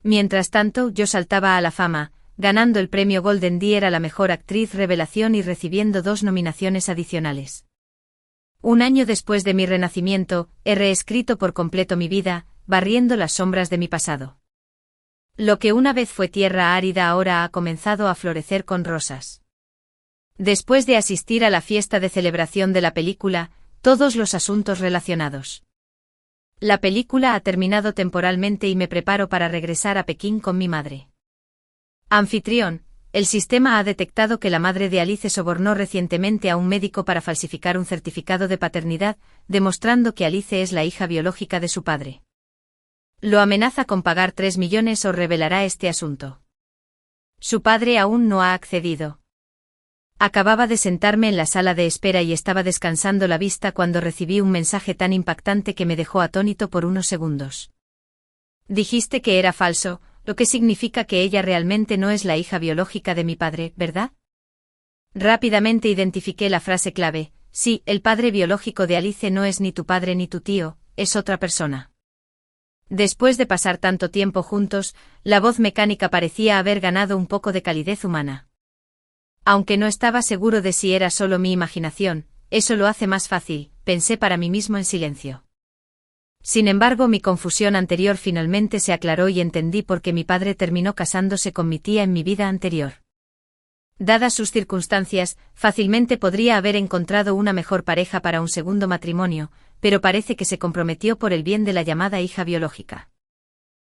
Mientras tanto, yo saltaba a la fama, ganando el premio Golden Deer a la mejor actriz revelación y recibiendo 2 nominaciones adicionales. Un año después de mi renacimiento, he reescrito por completo mi vida, barriendo las sombras de mi pasado. Lo que una vez fue tierra árida ahora ha comenzado a florecer con rosas. Después de asistir a la fiesta de celebración de la película, todos los asuntos relacionados. La película ha terminado temporalmente y me preparo para regresar a Pekín con mi madre. Anfitrión, el sistema ha detectado que la madre de Alice sobornó recientemente a un médico para falsificar un certificado de paternidad, demostrando que Alice es la hija biológica de su padre. Lo amenaza con pagar 3 millones o revelará este asunto. Su padre aún no ha accedido. Acababa de sentarme en la sala de espera y estaba descansando la vista cuando recibí un mensaje tan impactante que me dejó atónito por unos segundos. Dijiste que era falso, lo que significa que ella realmente no es la hija biológica de mi padre, ¿verdad? Rápidamente identifiqué la frase clave: sí, el padre biológico de Alice no es ni tu padre ni tu tío, es otra persona. Después de pasar tanto tiempo juntos, la voz mecánica parecía haber ganado un poco de calidez humana. Aunque no estaba seguro de si era solo mi imaginación, eso lo hace más fácil, pensé para mí mismo en silencio. Sin embargo, mi confusión anterior finalmente se aclaró y entendí por qué mi padre terminó casándose con mi tía en mi vida anterior. Dadas sus circunstancias, fácilmente podría haber encontrado una mejor pareja para un segundo matrimonio, pero parece que se comprometió por el bien de la llamada hija biológica.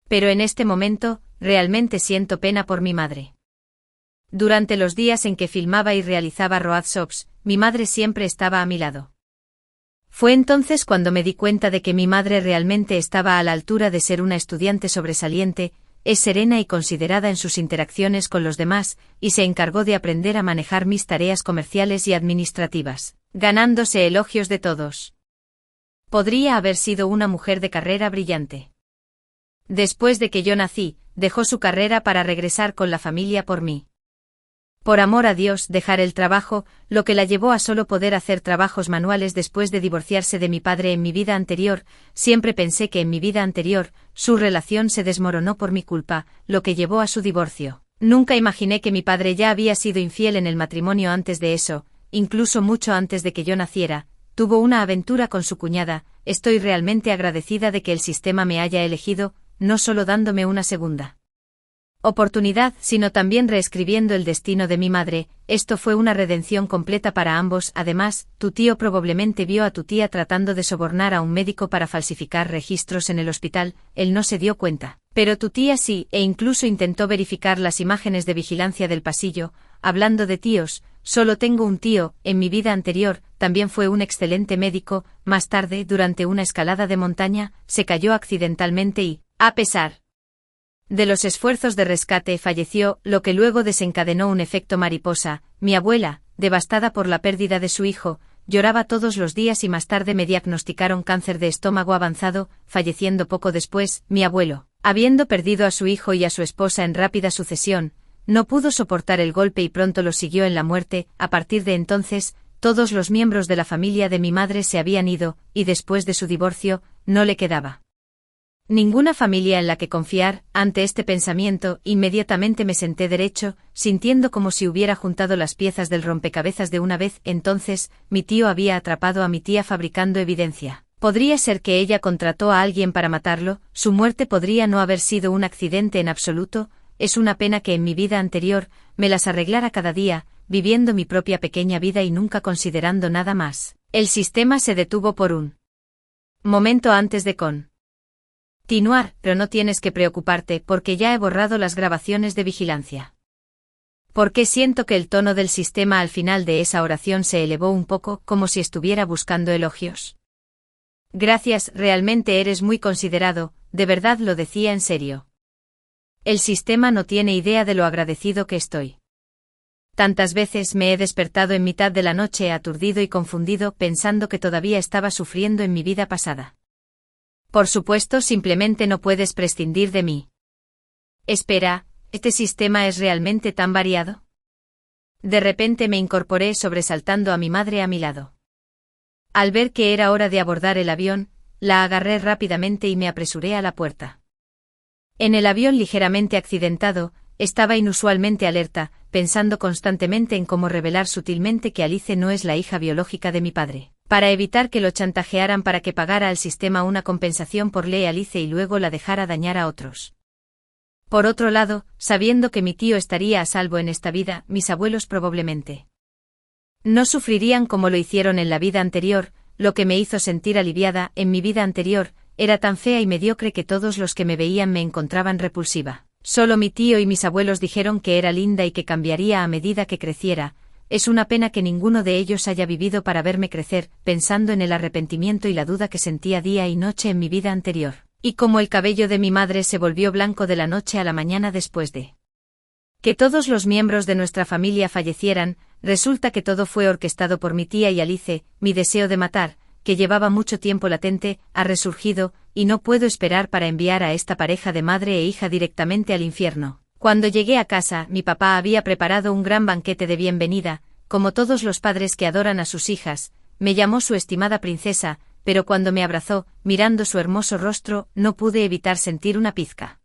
Pero en este momento, realmente siento pena por mi madre. Durante los días en que filmaba y realizaba Road Shops, mi madre siempre estaba a mi lado. Fue entonces cuando me di cuenta de que mi madre realmente estaba a la altura de ser una estudiante sobresaliente, es serena y considerada en sus interacciones con los demás, y se encargó de aprender a manejar mis tareas comerciales y administrativas, ganándose elogios de todos. Podría haber sido una mujer de carrera brillante. Después de que yo nací, dejó su carrera para regresar con la familia por mí. Por amor a Dios, dejar el trabajo, lo que la llevó a solo poder hacer trabajos manuales después de divorciarse de mi padre en mi vida anterior. Siempre pensé que en mi vida anterior, su relación se desmoronó por mi culpa, lo que llevó a su divorcio. Nunca imaginé que mi padre ya había sido infiel en el matrimonio antes de eso, incluso mucho antes de que yo naciera. Tuvo una aventura con su cuñada. Estoy realmente agradecida de que el sistema me haya elegido, no solo dándome una segunda oportunidad, sino también reescribiendo el destino de mi madre. Esto fue una redención completa para ambos. Además, tu tío probablemente vio a tu tía tratando de sobornar a un médico para falsificar registros en el hospital. Él no se dio cuenta. Pero tu tía sí, e incluso intentó verificar las imágenes de vigilancia del pasillo. Hablando de tíos, solo tengo un tío. En mi vida anterior, también fue un excelente médico. Más tarde, durante una escalada de montaña, se cayó accidentalmente y, a pesar de los esfuerzos de rescate, falleció, lo que luego desencadenó un efecto mariposa. Mi abuela, devastada por la pérdida de su hijo, lloraba todos los días y más tarde me diagnosticaron cáncer de estómago avanzado, falleciendo poco después. Mi abuelo, habiendo perdido a su hijo y a su esposa en rápida sucesión, no pudo soportar el golpe y pronto lo siguió en la muerte. A partir de entonces, todos los miembros de la familia de mi madre se habían ido, y después de su divorcio, no le quedaba ninguna familia en la que confiar. Ante este pensamiento, inmediatamente me senté derecho, sintiendo como si hubiera juntado las piezas del rompecabezas de una vez. Entonces, mi tío había atrapado a mi tía fabricando evidencia. ¿Podría ser que ella contrató a alguien para matarlo? Su muerte podría no haber sido un accidente en absoluto. Es una pena que en mi vida anterior, me las arreglara cada día, viviendo mi propia pequeña vida y nunca considerando nada más. El sistema se detuvo por un momento antes de continuar, pero no tienes que preocuparte porque ya he borrado las grabaciones de vigilancia. Porque siento que el tono del sistema al final de esa oración se elevó un poco, como si estuviera buscando elogios. Gracias, realmente eres muy considerado, de verdad lo decía en serio. El sistema no tiene idea de lo agradecido que estoy. Tantas veces me he despertado en mitad de la noche aturdido y confundido pensando que todavía estaba sufriendo en mi vida pasada. Por supuesto, simplemente no puedes prescindir de mí. Espera, ¿este sistema es realmente tan variado? De repente me incorporé sobresaltando a mi madre a mi lado. Al ver que era hora de abordar el avión, la agarré rápidamente y me apresuré a la puerta. En el avión ligeramente accidentado, estaba inusualmente alerta, pensando constantemente en cómo revelar sutilmente que Alice no es la hija biológica de mi padre, para evitar que lo chantajearan para que pagara al sistema una compensación por Alice y luego la dejara dañar a otros. Por otro lado, sabiendo que mi tío estaría a salvo en esta vida, mis abuelos probablemente no sufrirían como lo hicieron en la vida anterior, lo que me hizo sentir aliviada. En mi vida anterior, era tan fea y mediocre que todos los que me veían me encontraban repulsiva. Solo mi tío y mis abuelos dijeron que era linda y que cambiaría a medida que creciera. Es una pena que ninguno de ellos haya vivido para verme crecer, pensando en el arrepentimiento y la duda que sentía día y noche en mi vida anterior. Y como el cabello de mi madre se volvió blanco de la noche a la mañana después de que todos los miembros de nuestra familia fallecieran, resulta que todo fue orquestado por mi tía y Alice. Mi deseo de matar, que llevaba mucho tiempo latente, ha resurgido, y no puedo esperar para enviar a esta pareja de madre e hija directamente al infierno. Cuando llegué a casa, mi papá había preparado un gran banquete de bienvenida, como todos los padres que adoran a sus hijas. Me llamó su estimada princesa, pero cuando me abrazó, mirando su hermoso rostro, no pude evitar sentir una pizca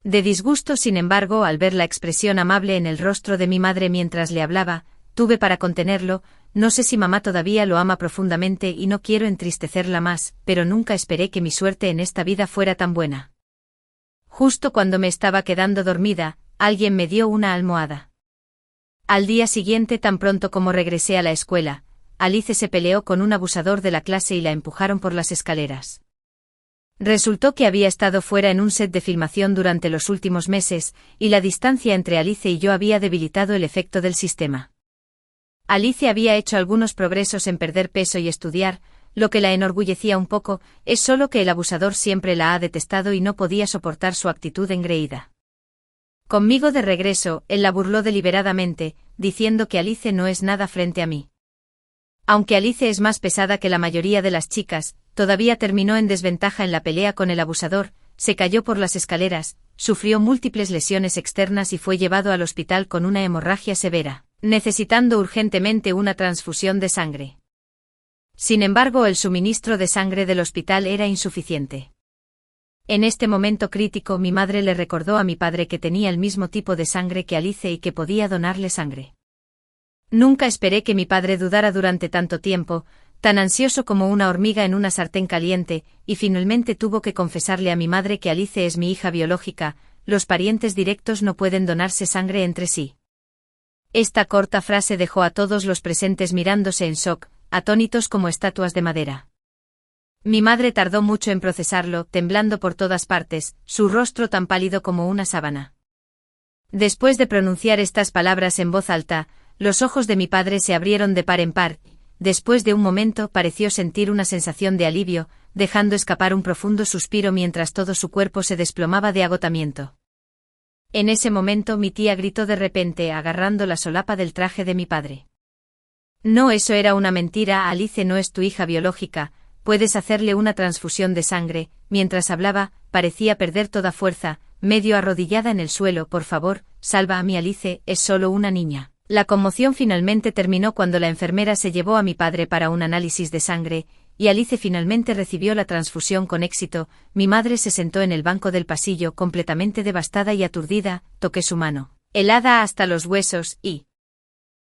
de disgusto. Sin embargo, al ver la expresión amable en el rostro de mi madre mientras le hablaba, tuve para contenerlo. No sé si mamá todavía lo ama profundamente y no quiero entristecerla más, pero nunca esperé que mi suerte en esta vida fuera tan buena. Justo cuando me estaba quedando dormida, alguien me dio una almohada. Al día siguiente, tan pronto como regresé a la escuela, Alice se peleó con un abusador de la clase y la empujaron por las escaleras. Resultó que había estado fuera en un set de filmación durante los últimos meses, y la distancia entre Alice y yo había debilitado el efecto del sistema. Alice había hecho algunos progresos en perder peso y estudiar, lo que la enorgullecía un poco. Es solo que el abusador siempre la ha detestado y no podía soportar su actitud engreída. Conmigo de regreso, él la burló deliberadamente, diciendo que Alice no es nada frente a mí. Aunque Alice es más pesada que la mayoría de las chicas, todavía terminó en desventaja en la pelea con el abusador. Se cayó por las escaleras, sufrió múltiples lesiones externas y fue llevado al hospital con una hemorragia severa, necesitando urgentemente una transfusión de sangre. Sin embargo, el suministro de sangre del hospital era insuficiente. En este momento crítico, mi madre le recordó a mi padre que tenía el mismo tipo de sangre que Alice y que podía donarle sangre. Nunca esperé que mi padre dudara durante tanto tiempo, tan ansioso como una hormiga en una sartén caliente, y finalmente tuvo que confesarle a mi madre que Alice es mi hija biológica, los parientes directos no pueden donarse sangre entre sí. Esta corta frase dejó a todos los presentes mirándose en shock, atónitos como estatuas de madera. Mi madre tardó mucho en procesarlo, temblando por todas partes, su rostro tan pálido como una sábana. Después de pronunciar estas palabras en voz alta, los ojos de mi padre se abrieron de par en par. Después de un momento pareció sentir una sensación de alivio, dejando escapar un profundo suspiro mientras todo su cuerpo se desplomaba de agotamiento. En ese momento mi tía gritó de repente, agarrando la solapa del traje de mi padre. No, eso era una mentira, Alice no es tu hija biológica, puedes hacerle una transfusión de sangre. Mientras hablaba, parecía perder toda fuerza, medio arrodillada en el suelo. Por favor, salva a mi Alice, es solo una niña. La conmoción finalmente terminó cuando la enfermera se llevó a mi padre para un análisis de sangre, y Alice finalmente recibió la transfusión con éxito. Mi madre se sentó en el banco del pasillo completamente devastada y aturdida, toqué su mano, helada hasta los huesos, y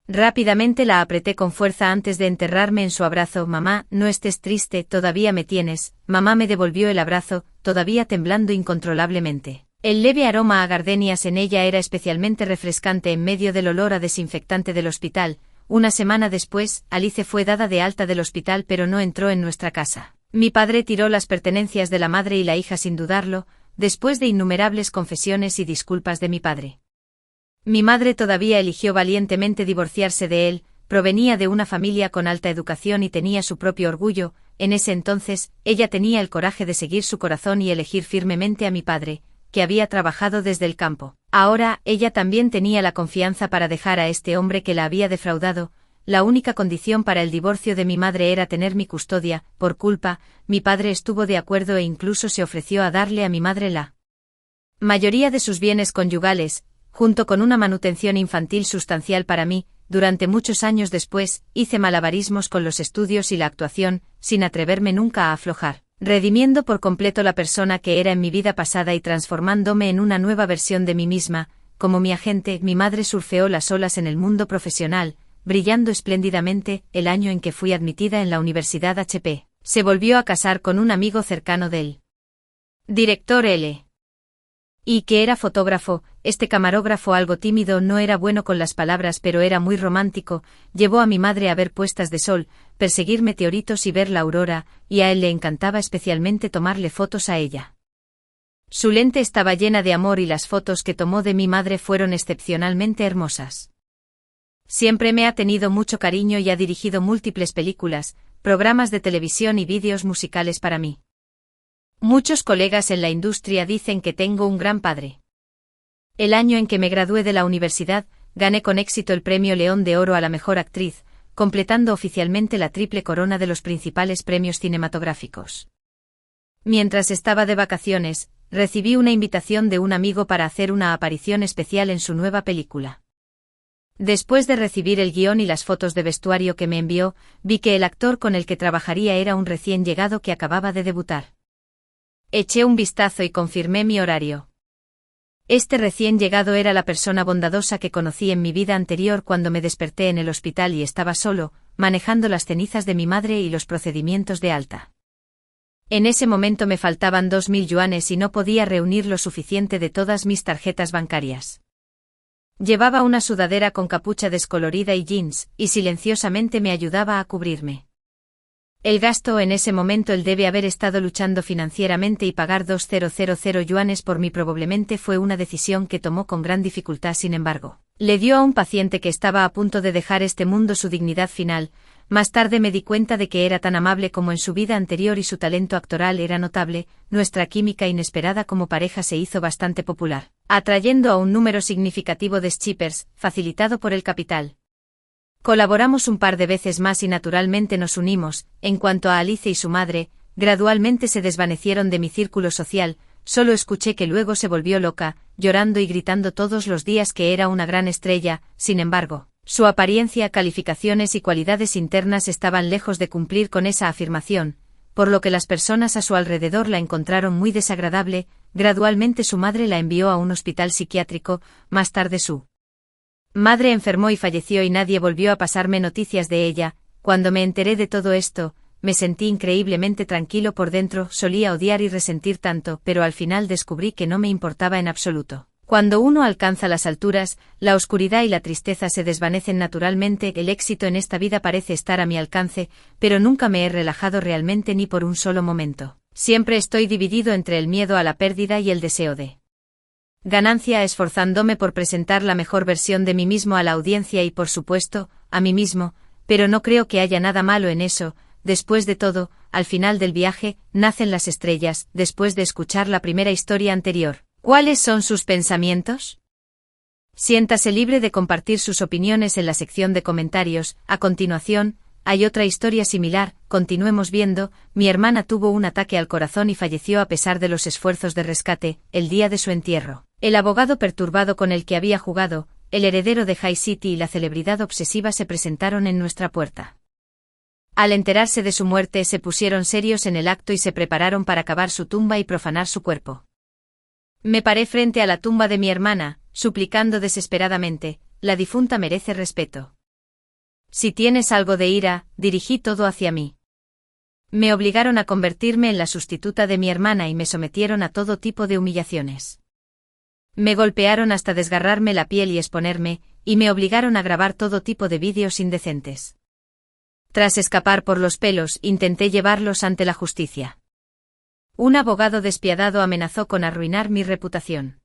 rápidamente la apreté con fuerza antes de enterrarme en su abrazo. Mamá, no estés triste, todavía me tienes. Mamá me devolvió el abrazo, todavía temblando incontrolablemente. El leve aroma a gardenias en ella era especialmente refrescante en medio del olor a desinfectante del hospital. Una semana después, Alice fue dada de alta del hospital pero no entró en nuestra casa. Mi padre tiró las pertenencias de la madre y la hija sin dudarlo, después de innumerables confesiones y disculpas de mi padre. Mi madre todavía eligió valientemente divorciarse de él, provenía de una familia con alta educación y tenía su propio orgullo. En ese entonces, ella tenía el coraje de seguir su corazón y elegir firmemente a mi padre, que había trabajado desde el campo. Ahora, ella también tenía la confianza para dejar a este hombre que la había defraudado. La única condición para el divorcio de mi madre era tener mi custodia. Por culpa, mi padre estuvo de acuerdo e incluso se ofreció a darle a mi madre la mayoría de sus bienes conyugales, junto con una manutención infantil sustancial para mí. Durante muchos años después, hice malabarismos con los estudios y la actuación, sin atreverme nunca a aflojar, redimiendo por completo la persona que era en mi vida pasada y transformándome en una nueva versión de mí misma. Como mi agente, mi madre surfeó las olas en el mundo profesional, brillando espléndidamente. El año en que fui admitida en la Universidad HP, se volvió a casar con un amigo cercano del director L. Y que era fotógrafo. Este camarógrafo, algo tímido, no era bueno con las palabras pero era muy romántico. Llevó a mi madre a ver puestas de sol, perseguir meteoritos y ver la aurora, y a él le encantaba especialmente tomarle fotos a ella. Su lente estaba llena de amor y las fotos que tomó de mi madre fueron excepcionalmente hermosas. Siempre me ha tenido mucho cariño y ha dirigido múltiples películas, programas de televisión y vídeos musicales para mí. Muchos colegas en la industria dicen que tengo un gran padre. El año en que me gradué de la universidad, gané con éxito el Premio León de Oro a la Mejor Actriz, completando oficialmente la triple corona de los principales premios cinematográficos. Mientras estaba de vacaciones, recibí una invitación de un amigo para hacer una aparición especial en su nueva película. Después de recibir el guión y las fotos de vestuario que me envió, vi que el actor con el que trabajaría era un recién llegado que acababa de debutar. Eché un vistazo y confirmé mi horario. Este recién llegado era la persona bondadosa que conocí en mi vida anterior cuando me desperté en el hospital y estaba solo, manejando las cenizas de mi madre y los procedimientos de alta. En ese momento me faltaban 2000 yuanes y no podía reunir lo suficiente de todas mis tarjetas bancarias. Llevaba una sudadera con capucha descolorida y jeans, y silenciosamente me ayudaba a cubrirme. El gasto en ese momento él debe haber estado luchando financieramente y pagar 2000 yuanes por mí probablemente fue una decisión que tomó con gran dificultad. Sin embargo, le dio a un paciente que estaba a punto de dejar este mundo su dignidad final. Más tarde me di cuenta de que era tan amable como en su vida anterior y su talento actoral era notable. Nuestra química inesperada como pareja se hizo bastante popular, atrayendo a un número significativo de shippers, facilitado por el capital. Colaboramos un par de veces más y naturalmente nos unimos. En cuanto a Alice y su madre, gradualmente se desvanecieron de mi círculo social. Solo escuché que luego se volvió loca, llorando y gritando todos los días que era una gran estrella. Sin embargo, su apariencia, calificaciones y cualidades internas estaban lejos de cumplir con esa afirmación, por lo que las personas a su alrededor la encontraron muy desagradable. Gradualmente su madre la envió a un hospital psiquiátrico. Más tarde su madre enfermó y falleció y nadie volvió a pasarme noticias de ella. Cuando me enteré de todo esto, me sentí increíblemente tranquilo por dentro, solía odiar y resentir tanto, pero al final descubrí que no me importaba en absoluto. Cuando uno alcanza las alturas, la oscuridad y la tristeza se desvanecen naturalmente, el éxito en esta vida parece estar a mi alcance, pero nunca me he relajado realmente ni por un solo momento. Siempre estoy dividido entre el miedo a la pérdida y el deseo de ganancia, esforzándome por presentar la mejor versión de mí mismo a la audiencia y, por supuesto, a mí mismo, pero no creo que haya nada malo en eso. Después de todo, al final del viaje, nacen las estrellas, después de escuchar la primera historia anterior. ¿Cuáles son sus pensamientos? Siéntase libre de compartir sus opiniones en la sección de comentarios. A continuación, hay otra historia similar. Continuemos viendo. Mi hermana tuvo un ataque al corazón y falleció a pesar de los esfuerzos de rescate, el día de su entierro. El abogado perturbado con el que había jugado, el heredero de High City y la celebridad obsesiva se presentaron en nuestra puerta. Al enterarse de su muerte se pusieron serios en el acto y se prepararon para cavar su tumba y profanar su cuerpo. Me paré frente a la tumba de mi hermana, suplicando desesperadamente, la difunta merece respeto. Si tienes algo de ira, dirigí todo hacia mí. Me obligaron a convertirme en la sustituta de mi hermana y me sometieron a todo tipo de humillaciones. Me golpearon hasta desgarrarme la piel y exponerme, y me obligaron a grabar todo tipo de vídeos indecentes. Tras escapar por los pelos, intenté llevarlos ante la justicia. Un abogado despiadado amenazó con arruinar mi reputación.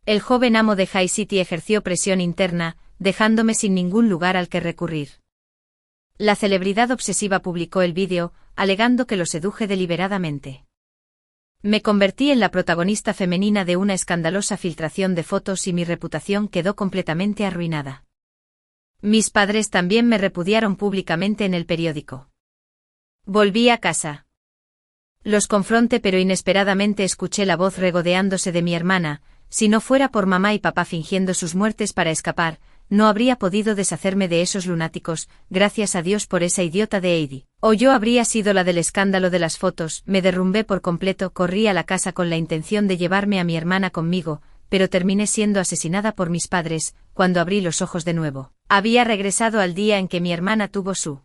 El joven amo de High City ejerció presión interna, dejándome sin ningún lugar al que recurrir. La celebridad obsesiva publicó el vídeo, alegando que lo seduje deliberadamente. Me convertí en la protagonista femenina de una escandalosa filtración de fotos y mi reputación quedó completamente arruinada. Mis padres también me repudiaron públicamente en el periódico. Volví a casa. Los confronté, pero inesperadamente escuché la voz regodeándose de mi hermana. Si no fuera por mamá y papá fingiendo sus muertes para escapar, no habría podido deshacerme de esos lunáticos. Gracias a Dios por esa idiota de Heidi. O yo habría sido la del escándalo de las fotos. Me derrumbé por completo, corrí a la casa con la intención de llevarme a mi hermana conmigo, pero terminé siendo asesinada por mis padres. Cuando abrí los ojos de nuevo, había regresado al día en que mi hermana tuvo su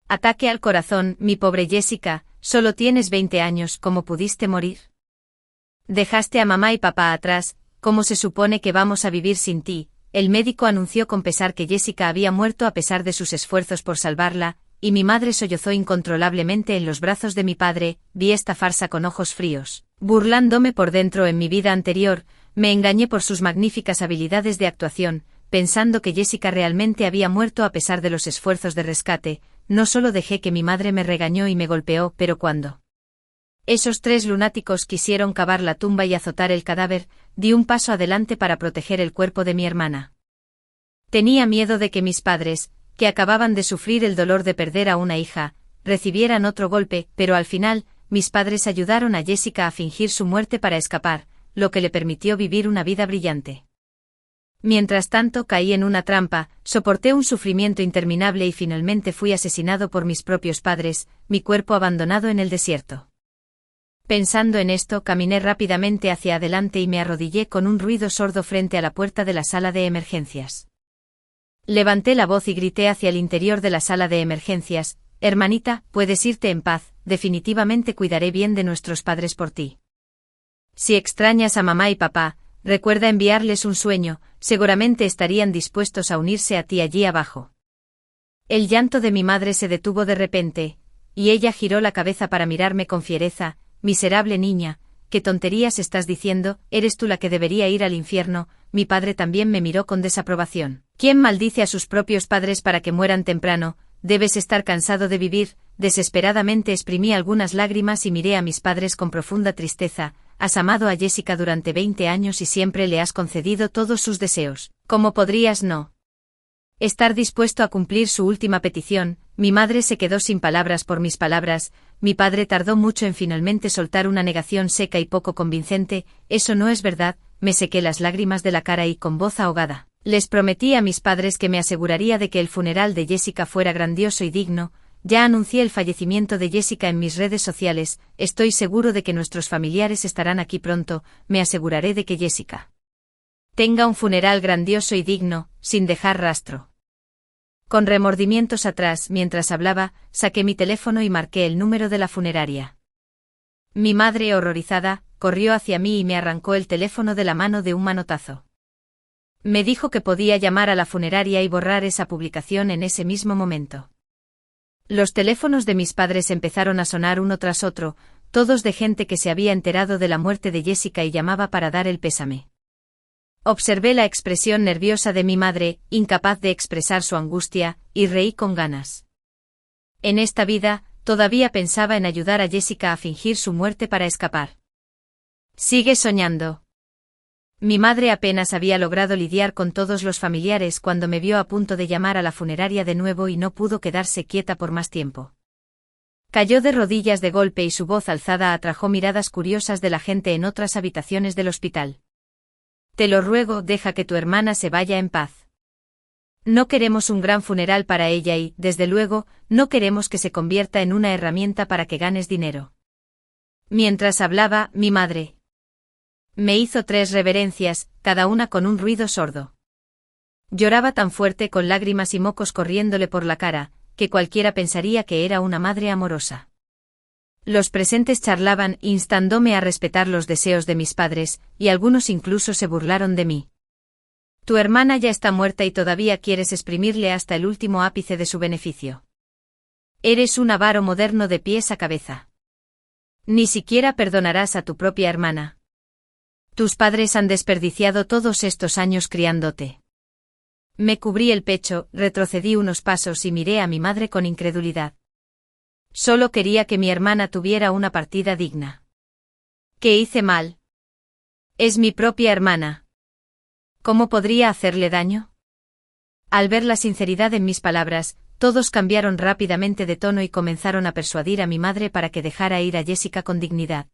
ataque al corazón. Mi pobre Jessica, solo tienes 20 años, ¿cómo pudiste morir? Dejaste a mamá y papá atrás, ¿cómo se supone que vamos a vivir sin ti? El médico anunció con pesar que Jessica había muerto a pesar de sus esfuerzos por salvarla, y mi madre sollozó incontrolablemente en los brazos de mi padre. Vi esta farsa con ojos fríos, burlándome por dentro. En mi vida anterior, me engañé por sus magníficas habilidades de actuación, pensando que Jessica realmente había muerto a pesar de los esfuerzos de rescate. No solo dejé que mi madre me regañó y me golpeó, pero cuando esos 3 lunáticos quisieron cavar la tumba y azotar el cadáver, di un paso adelante para proteger el cuerpo de mi hermana. Tenía miedo de que mis padres, que acababan de sufrir el dolor de perder a una hija, recibieran otro golpe, pero al final, mis padres ayudaron a Jessica a fingir su muerte para escapar, lo que le permitió vivir una vida brillante. Mientras tanto caí en una trampa, soporté un sufrimiento interminable y finalmente fui asesinado por mis propios padres, mi cuerpo abandonado en el desierto. Pensando en esto, caminé rápidamente hacia adelante y me arrodillé con un ruido sordo frente a la puerta de la sala de emergencias. Levanté la voz y grité hacia el interior de la sala de emergencias: hermanita, puedes irte en paz, definitivamente cuidaré bien de nuestros padres por ti. Si extrañas a mamá y papá, recuerda enviarles un sueño, seguramente estarían dispuestos a unirse a ti allí abajo. El llanto de mi madre se detuvo de repente, y ella giró la cabeza para mirarme con fiereza. Miserable niña, ¿qué tonterías estás diciendo? Eres tú la que debería ir al infierno. Mi padre también me miró con desaprobación. ¿Quién maldice a sus propios padres para que mueran temprano? Debes estar cansado de vivir. Desesperadamente exprimí algunas lágrimas y miré a mis padres con profunda tristeza. Has amado a Jessica durante 20 años y siempre le has concedido todos sus deseos. ¿Cómo podrías no estar dispuesto a cumplir su última petición? Mi madre se quedó sin palabras por mis palabras. Mi padre tardó mucho en finalmente soltar una negación seca y poco convincente. Eso no es verdad. Me sequé las lágrimas de la cara y con voz ahogada les prometí a mis padres que me aseguraría de que el funeral de Jessica fuera grandioso y digno. Ya anuncié el fallecimiento de Jessica en mis redes sociales. Estoy seguro de que nuestros familiares estarán aquí pronto. Me aseguraré de que Jessica tenga un funeral grandioso y digno, sin dejar rastro. Con remordimientos atrás, mientras hablaba, saqué mi teléfono y marqué el número de la funeraria. Mi madre, horrorizada, corrió hacia mí y me arrancó el teléfono de la mano de un manotazo. Me dijo que podía llamar a la funeraria y borrar esa publicación en ese mismo momento. Los teléfonos de mis padres empezaron a sonar uno tras otro, todos de gente que se había enterado de la muerte de Jessica y llamaba para dar el pésame. Observé la expresión nerviosa de mi madre, incapaz de expresar su angustia, y reí con ganas. En esta vida, todavía pensaba en ayudar a Jessica a fingir su muerte para escapar. Sigue soñando. Mi madre apenas había logrado lidiar con todos los familiares cuando me vio a punto de llamar a la funeraria de nuevo y no pudo quedarse quieta por más tiempo. Cayó de rodillas de golpe y su voz alzada atrajo miradas curiosas de la gente en otras habitaciones del hospital. Te lo ruego, deja que tu hermana se vaya en paz. No queremos un gran funeral para ella y, desde luego, no queremos que se convierta en una herramienta para que ganes dinero. Mientras hablaba, mi madre me hizo 3 reverencias, cada una con un ruido sordo. Lloraba tan fuerte con lágrimas y mocos corriéndole por la cara, que cualquiera pensaría que era una madre amorosa. Los presentes charlaban, instándome a respetar los deseos de mis padres, y algunos incluso se burlaron de mí. Tu hermana ya está muerta y todavía quieres exprimirle hasta el último ápice de su beneficio. Eres un avaro moderno de pies a cabeza. Ni siquiera perdonarás a tu propia hermana. Tus padres han desperdiciado todos estos años criándote. Me cubrí el pecho, retrocedí unos pasos y miré a mi madre con incredulidad. Solo quería que mi hermana tuviera una partida digna. ¿Qué hice mal? Es mi propia hermana. ¿Cómo podría hacerle daño? Al ver la sinceridad en mis palabras, todos cambiaron rápidamente de tono y comenzaron a persuadir a mi madre para que dejara ir a Jessica con dignidad.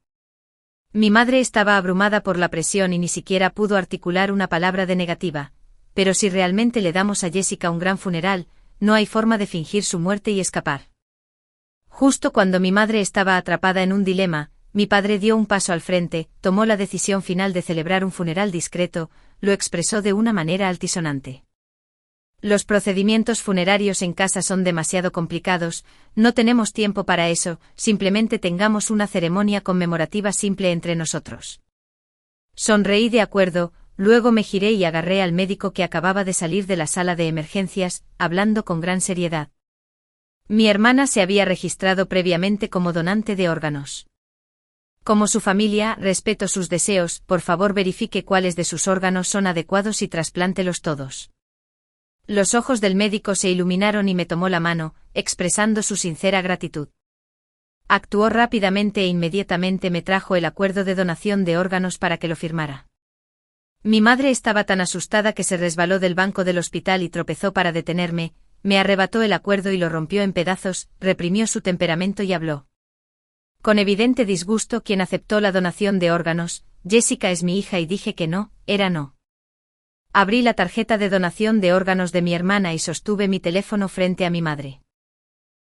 Mi madre estaba abrumada por la presión y ni siquiera pudo articular una palabra de negativa, pero si realmente le damos a Jessica un gran funeral, no hay forma de fingir su muerte y escapar. Justo cuando mi madre estaba atrapada en un dilema, mi padre dio un paso al frente, tomó la decisión final de celebrar un funeral discreto, lo expresó de una manera altisonante. Los procedimientos funerarios en casa son demasiado complicados, no tenemos tiempo para eso, simplemente tengamos una ceremonia conmemorativa simple entre nosotros. Sonreí de acuerdo, luego me giré y agarré al médico que acababa de salir de la sala de emergencias, hablando con gran seriedad. Mi hermana se había registrado previamente como donante de órganos. Como su familia, respeto sus deseos, por favor verifique cuáles de sus órganos son adecuados y trasplántelos todos. Los ojos del médico se iluminaron y me tomó la mano, expresando su sincera gratitud. Actuó rápidamente e inmediatamente me trajo el acuerdo de donación de órganos para que lo firmara. Mi madre estaba tan asustada que se resbaló del banco del hospital y tropezó para detenerme, me arrebató el acuerdo y lo rompió en pedazos, reprimió su temperamento y habló. Con evidente disgusto quien aceptó la donación de órganos, Jessica es mi hija y dije que no, era no. Abrí la tarjeta de donación de órganos de mi hermana y sostuve mi teléfono frente a mi madre.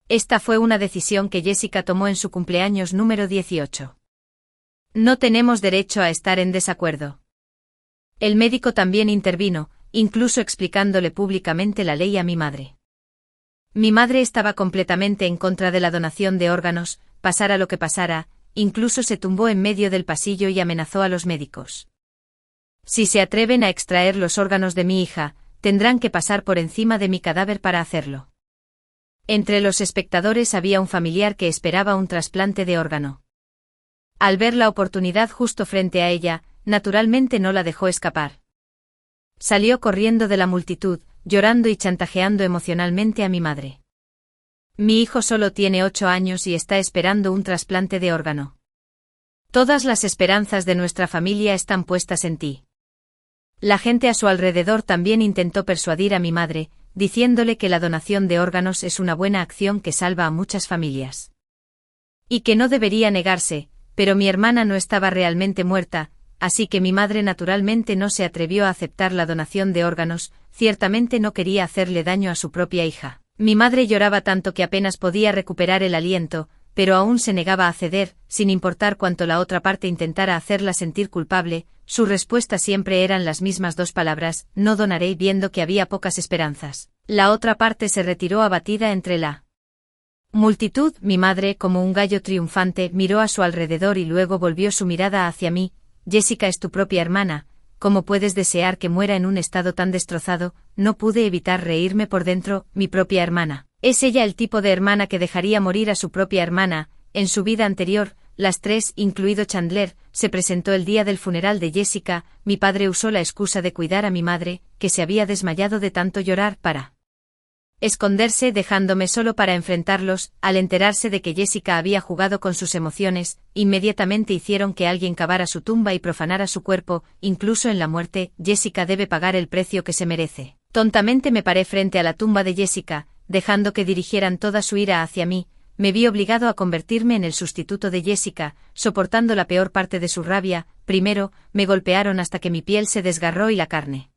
Esta fue una decisión que Jessica tomó en su cumpleaños número 18. No tenemos derecho a estar en desacuerdo. El médico también intervino, incluso explicándole públicamente la ley a mi madre. Mi madre estaba completamente en contra de la donación de órganos, pasara lo que pasara, incluso se tumbó en medio del pasillo y amenazó a los médicos. Si se atreven a extraer los órganos de mi hija, tendrán que pasar por encima de mi cadáver para hacerlo. Entre los espectadores había un familiar que esperaba un trasplante de órgano. Al ver la oportunidad justo frente a ella, naturalmente no la dejó escapar. Salió corriendo de la multitud, llorando y chantajeando emocionalmente a mi madre. Mi hijo solo tiene 8 años y está esperando un trasplante de órgano. Todas las esperanzas de nuestra familia están puestas en ti. La gente a su alrededor también intentó persuadir a mi madre, diciéndole que la donación de órganos es una buena acción que salva a muchas familias. Y que no debería negarse, pero mi hermana no estaba realmente muerta, así que mi madre naturalmente no se atrevió a aceptar la donación de órganos, ciertamente no quería hacerle daño a su propia hija. Mi madre lloraba tanto que apenas podía recuperar el aliento, pero aún se negaba a ceder, sin importar cuánto la otra parte intentara hacerla sentir culpable. Su respuesta siempre eran las mismas dos palabras: no donaré. Viendo que había pocas esperanzas, la otra parte se retiró abatida entre la multitud. Mi madre, como un gallo triunfante, miró a su alrededor y luego volvió su mirada hacia mí. Jessica es tu propia hermana. ¿Cómo puedes desear que muera en un estado tan destrozado? No pude evitar reírme por dentro. Mi propia hermana. ¿Es ella el tipo de hermana que dejaría morir a su propia hermana? En su vida anterior, las tres, incluido Chandler, se presentó el día del funeral de Jessica. Mi padre usó la excusa de cuidar a mi madre, que se había desmayado de tanto llorar, para esconderse, dejándome solo para enfrentarlos. Al enterarse de que Jessica había jugado con sus emociones, inmediatamente hicieron que alguien cavara su tumba y profanara su cuerpo. Incluso en la muerte, Jessica debe pagar el precio que se merece. Tontamente me paré frente a la tumba de Jessica, dejando que dirigieran toda su ira hacia mí. Me vi obligado a convertirme en el sustituto de Jessica, soportando la peor parte de su rabia. Primero, me golpearon hasta que mi piel se desgarró y la carne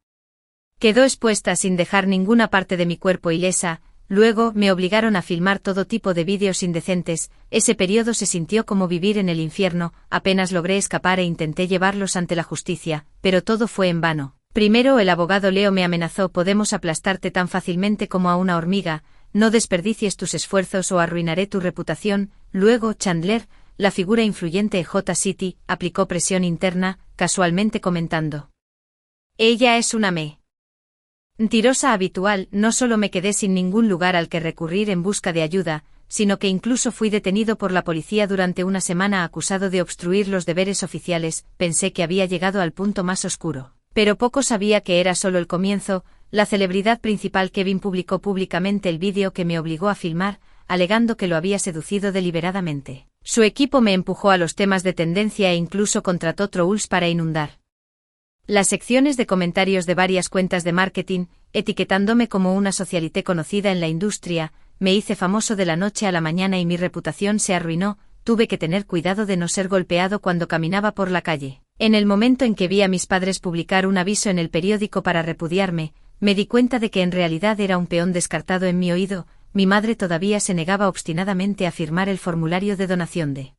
quedó expuesta sin dejar ninguna parte de mi cuerpo ilesa. Luego, me obligaron a filmar todo tipo de vídeos indecentes. Ese periodo se sintió como vivir en el infierno. Apenas logré escapar e intenté llevarlos ante la justicia, pero todo fue en vano. Primero, el abogado Leo me amenazó: podemos aplastarte tan fácilmente como a una hormiga, no desperdicies tus esfuerzos o arruinaré tu reputación. Luego, Chandler, la figura influyente de J. City, aplicó presión interna, casualmente comentando: ella es una mentirosa habitual. No solo me quedé sin ningún lugar al que recurrir en busca de ayuda, sino que incluso fui detenido por la policía durante una semana acusado de obstruir los deberes oficiales. Pensé que había llegado al punto más oscuro, pero poco sabía que era solo el comienzo. La celebridad principal Kevin publicó públicamente el vídeo que me obligó a filmar, alegando que lo había seducido deliberadamente. Su equipo me empujó a los temas de tendencia e incluso contrató trolls para inundar las secciones de comentarios de varias cuentas de marketing, etiquetándome como una socialité conocida en la industria. Me hice famoso de la noche a la mañana y mi reputación se arruinó. Tuve que tener cuidado de no ser golpeado cuando caminaba por la calle. En el momento en que vi a mis padres publicar un aviso en el periódico para repudiarme, me di cuenta de que en realidad era un peón descartado en mi oído. Mi madre todavía se negaba obstinadamente a firmar el formulario de donación de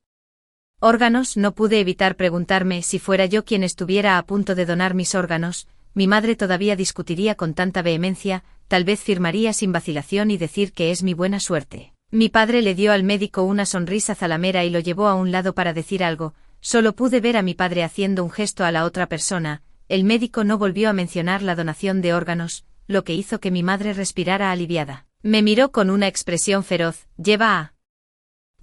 órganos. No pude evitar preguntarme: si fuera yo quien estuviera a punto de donar mis órganos, mi madre todavía discutiría con tanta vehemencia. Tal vez firmaría sin vacilación y decir que es mi buena suerte. Mi padre le dio al médico una sonrisa zalamera y lo llevó a un lado para decir algo. Solo pude ver a mi padre haciendo un gesto a la otra persona. El médico no volvió a mencionar la donación de órganos, lo que hizo que mi madre respirara aliviada. Me miró con una expresión feroz: lleva a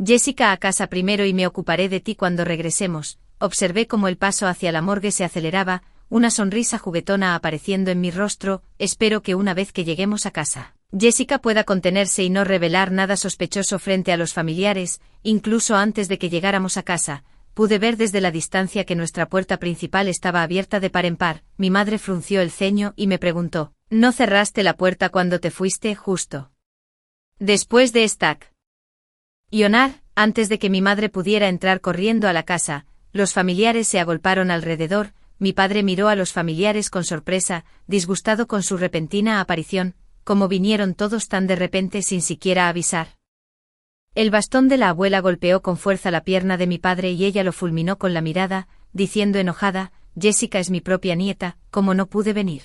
Jessica a casa primero y me ocuparé de ti cuando regresemos. Observé cómo el paso hacia la morgue se aceleraba, una sonrisa juguetona apareciendo en mi rostro. Espero que una vez que lleguemos a casa, Jessica pueda contenerse y no revelar nada sospechoso frente a los familiares. Incluso antes de que llegáramos a casa, pude ver desde la distancia que nuestra puerta principal estaba abierta de par en par. Mi madre frunció el ceño y me preguntó: ¿no cerraste la puerta cuando te fuiste justo después de Stack? Ionar, antes de que mi madre pudiera entrar corriendo a la casa, los familiares se agolparon alrededor. Mi padre miró a los familiares con sorpresa, disgustado con su repentina aparición. ¿Cómo vinieron todos tan de repente sin siquiera avisar? El bastón de la abuela golpeó con fuerza la pierna de mi padre y ella lo fulminó con la mirada, diciendo enojada: Jessica es mi propia nieta, ¿cómo no pude venir?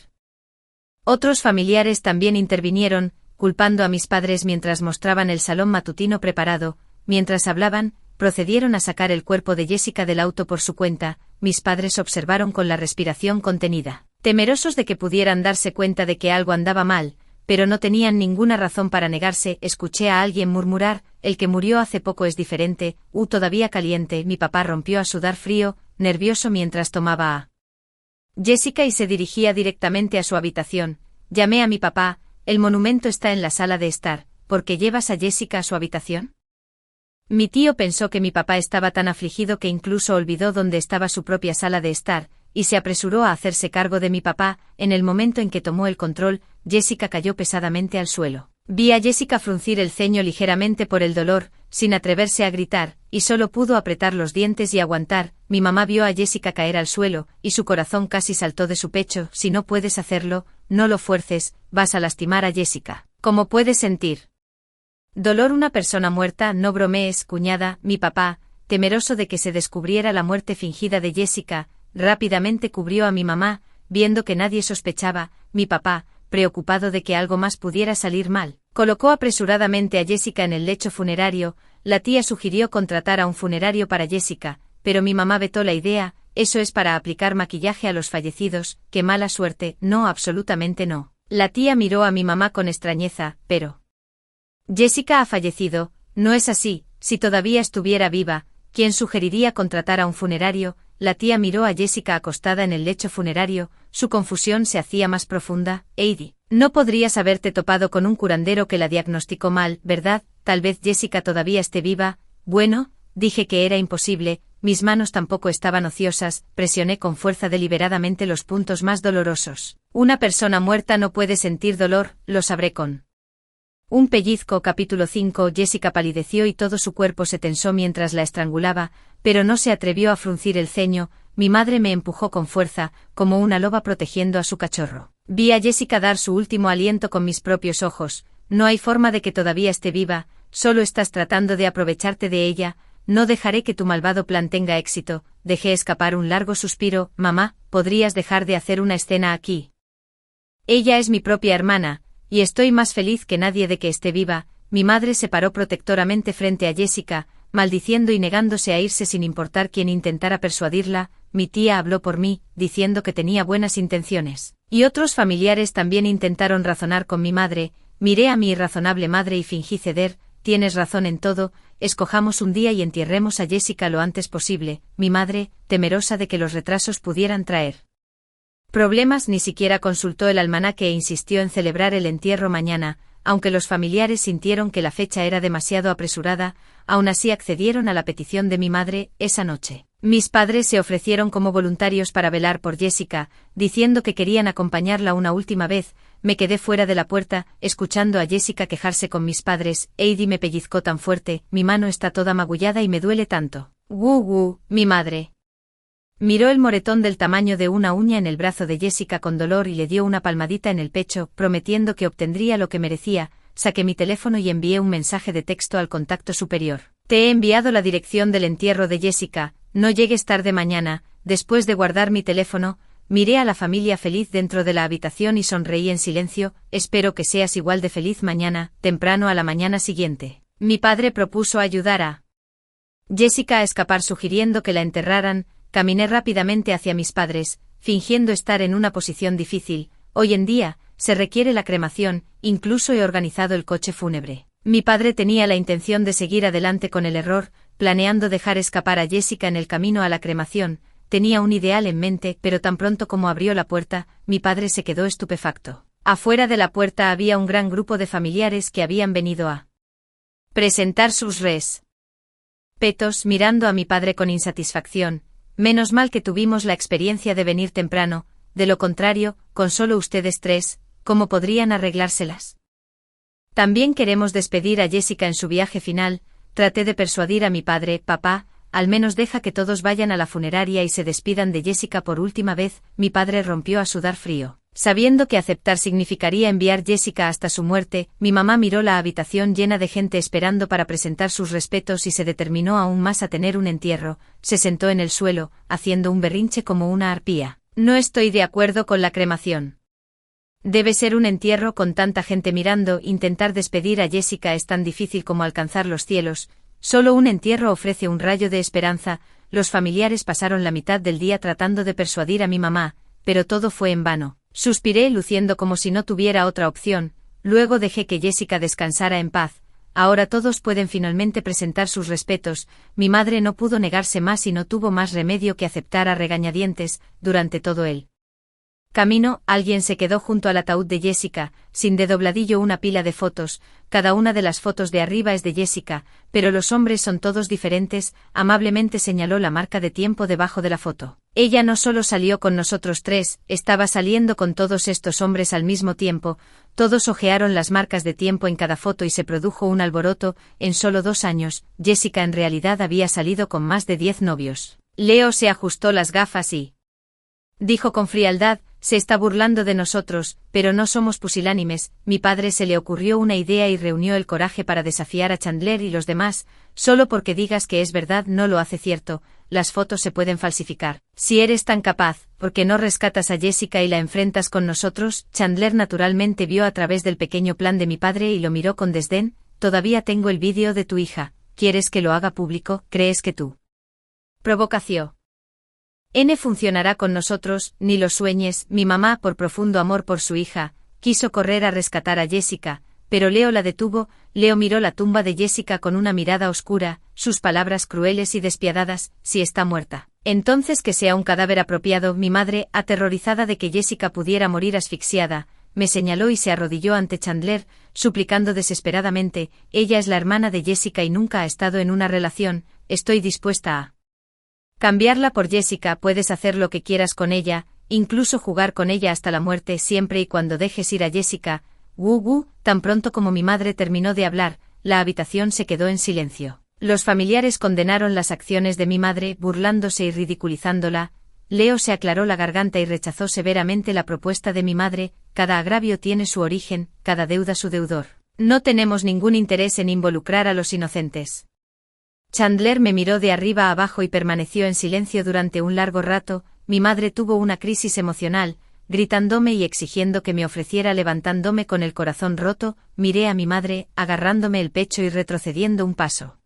Otros familiares también intervinieron, culpando a mis padres mientras mostraban el salón matutino preparado. Mientras hablaban, procedieron a sacar el cuerpo de Jessica del auto por su cuenta. Mis padres observaron con la respiración contenida, temerosos de que pudieran darse cuenta de que algo andaba mal, pero no tenían ninguna razón para negarse. Escuché a alguien murmurar: el que murió hace poco es diferente, todavía caliente. Mi papá rompió a sudar frío, nervioso mientras tomaba a Jessica y se dirigía directamente a su habitación. Llamé a mi papá: el monumento está en la sala de estar, ¿por qué llevas a Jessica a su habitación? Mi tío pensó que mi papá estaba tan afligido que incluso olvidó dónde estaba su propia sala de estar, y se apresuró a hacerse cargo de mi papá. En el momento en que tomó el control, Jessica cayó pesadamente al suelo. Vi a Jessica fruncir el ceño ligeramente por el dolor, sin atreverse a gritar, y solo pudo apretar los dientes y aguantar. Mi mamá vio a Jessica caer al suelo, y su corazón casi saltó de su pecho. Si no puedes hacerlo, no lo fuerces, vas a lastimar a Jessica. ¿Cómo puedes sentir Dolor, una persona muerta, no bromees, cuñada. Mi papá, temeroso de que se descubriera la muerte fingida de Jessica, rápidamente cubrió a mi mamá, viendo que nadie sospechaba. Mi papá, preocupado de que algo más pudiera salir mal, colocó apresuradamente a Jessica en el lecho funerario. La tía sugirió contratar a un funerario para Jessica, pero mi mamá vetó la idea. Eso es para aplicar maquillaje a los fallecidos. Qué mala suerte. No, absolutamente no. La tía miró a mi mamá con extrañeza. Pero Jessica ha fallecido. No es así. Si todavía estuviera viva, ¿quién sugeriría contratar a un funerario? La tía miró a Jessica acostada en el lecho funerario. Su confusión se hacía más profunda. Heidi, no podrías haberte topado con un curandero que la diagnosticó mal, ¿verdad? Tal vez Jessica todavía esté viva. Bueno, dije que era imposible. Mis manos tampoco estaban ociosas. Presioné con fuerza deliberadamente los puntos más dolorosos. Una persona muerta no puede sentir dolor, lo sabré con un pellizco. Capítulo 5. Jessica palideció y todo su cuerpo se tensó mientras la estrangulaba, pero no se atrevió a fruncir el ceño. Mi madre me empujó con fuerza, como una loba protegiendo a su cachorro. Vi a Jessica dar su último aliento con mis propios ojos. No hay forma de que todavía esté viva, solo estás tratando de aprovecharte de ella. No dejaré que tu malvado plan tenga éxito. Dejé escapar un largo suspiro. Mamá, ¿podrías dejar de hacer una escena aquí? Ella es mi propia hermana, y estoy más feliz que nadie de que esté viva. Mi madre se paró protectoramente frente a Jessica, maldiciendo y negándose a irse sin importar quién intentara persuadirla. Mi tía habló por mí, diciendo que tenía buenas intenciones, y otros familiares también intentaron razonar con mi madre. Miré a mi irrazonable madre y fingí ceder. Tienes razón en todo, escojamos un día y entierremos a Jessica lo antes posible. Mi madre, temerosa de que los retrasos pudieran traer problemas, ni siquiera consultó el almanaque e insistió en celebrar el entierro mañana. Aunque los familiares sintieron que la fecha era demasiado apresurada, aún así accedieron a la petición de mi madre. Esa noche, mis padres se ofrecieron como voluntarios para velar por Jessica, diciendo que querían acompañarla una última vez. Me quedé fuera de la puerta, escuchando a Jessica quejarse con mis padres. Heidi me pellizcó tan fuerte, mi mano está toda magullada y me duele tanto. Mi madre miró el moretón del tamaño de una uña en el brazo de Jessica con dolor y le dio una palmadita en el pecho, prometiendo que obtendría lo que merecía. Saqué mi teléfono y envié un mensaje de texto al contacto superior. Te he enviado la dirección del entierro de Jessica, no llegues tarde mañana. Después de guardar mi teléfono, miré a la familia feliz dentro de la habitación y sonreí en silencio. Espero que seas igual de feliz mañana. Temprano a la mañana siguiente, mi padre propuso ayudar a Jessica a escapar sugiriendo que la enterraran. Caminé rápidamente hacia mis padres, fingiendo estar en una posición difícil. Hoy en día, se requiere la cremación, incluso he organizado el coche fúnebre. Mi padre tenía la intención de seguir adelante con el error, planeando dejar escapar a Jessica en el camino a la cremación. Tenía un ideal en mente, pero tan pronto como abrió la puerta, mi padre se quedó estupefacto. Afuera de la puerta había un gran grupo de familiares que habían venido a presentar sus respetos, mirando a mi padre con insatisfacción. Menos mal que tuvimos la experiencia de venir temprano, de lo contrario, con solo ustedes tres, ¿cómo podrían arreglárselas? También queremos despedir a Jessica en su viaje final. Traté de persuadir a mi padre. Papá, al menos deja que todos vayan a la funeraria y se despidan de Jessica por última vez. Mi padre rompió a sudar frío. Sabiendo que aceptar significaría enviar Jessica hasta su muerte, mi mamá miró la habitación llena de gente esperando para presentar sus respetos y se determinó aún más a tener un entierro. Se sentó en el suelo, haciendo un berrinche como una arpía. No estoy de acuerdo con la cremación. Debe ser un entierro con tanta gente mirando. Intentar despedir a Jessica es tan difícil como alcanzar los cielos. Solo un entierro ofrece un rayo de esperanza. Los familiares pasaron la mitad del día tratando de persuadir a mi mamá, pero todo fue en vano. Suspiré luciendo como si no tuviera otra opción. Luego dejé que Jessica descansara en paz. Ahora todos pueden finalmente presentar sus respetos. Mi madre no pudo negarse más y no tuvo más remedio que aceptar a regañadientes. Durante todo el camino, alguien se quedó junto al ataúd de Jessica, sin de dobladillo una pila de fotos. Cada una de las fotos de arriba es de Jessica, pero los hombres son todos diferentes. Amablemente señaló la marca de tiempo debajo de la foto. Ella no solo salió con nosotros tres, estaba saliendo con todos estos hombres al mismo tiempo. Todos hojearon las marcas de tiempo en cada foto y se produjo un alboroto. En solo 2 años, Jessica en realidad había salido con más de 10 novios. Leo se ajustó las gafas y dijo con frialdad, Se está burlando de nosotros, pero no somos pusilánimes. Mi padre se le ocurrió una idea y reunió el coraje para desafiar a Chandler y los demás. Solo porque digas que es verdad no lo hace cierto, las fotos se pueden falsificar. Si eres tan capaz, ¿por qué no rescatas a Jessica y la enfrentas con nosotros? Chandler naturalmente vio a través del pequeño plan de mi padre y lo miró con desdén. Todavía tengo el vídeo de tu hija. ¿Quieres que lo haga público? ¿Crees que tú? Provocación. N funcionará con nosotros, ni lo sueñes. Mi mamá, por profundo amor por su hija, quiso correr a rescatar a Jessica, pero Leo la detuvo. Leo miró la tumba de Jessica con una mirada oscura, sus palabras crueles y despiadadas: si está muerta, entonces que sea un cadáver apropiado. Mi madre, aterrorizada de que Jessica pudiera morir asfixiada, me señaló y se arrodilló ante Chandler, suplicando desesperadamente: ella es la hermana de Jessica y nunca ha estado en una relación, estoy dispuesta a cambiarla por Jessica. Puedes hacer lo que quieras con ella, incluso jugar con ella hasta la muerte, siempre y cuando dejes ir a Jessica. Tan pronto como mi madre terminó de hablar, la habitación se quedó en silencio. Los familiares condenaron las acciones de mi madre, burlándose y ridiculizándola. Leo se aclaró la garganta y rechazó severamente la propuesta de mi madre: cada agravio tiene su origen, cada deuda su deudor. No tenemos ningún interés en involucrar a los inocentes. Chandler me miró de arriba a abajo y permaneció en silencio durante un largo rato. Mi madre tuvo una crisis emocional, gritándome y exigiendo que me ofreciera. Levantándome con el corazón roto, miré a mi madre, agarrándome el pecho y retrocediendo un paso.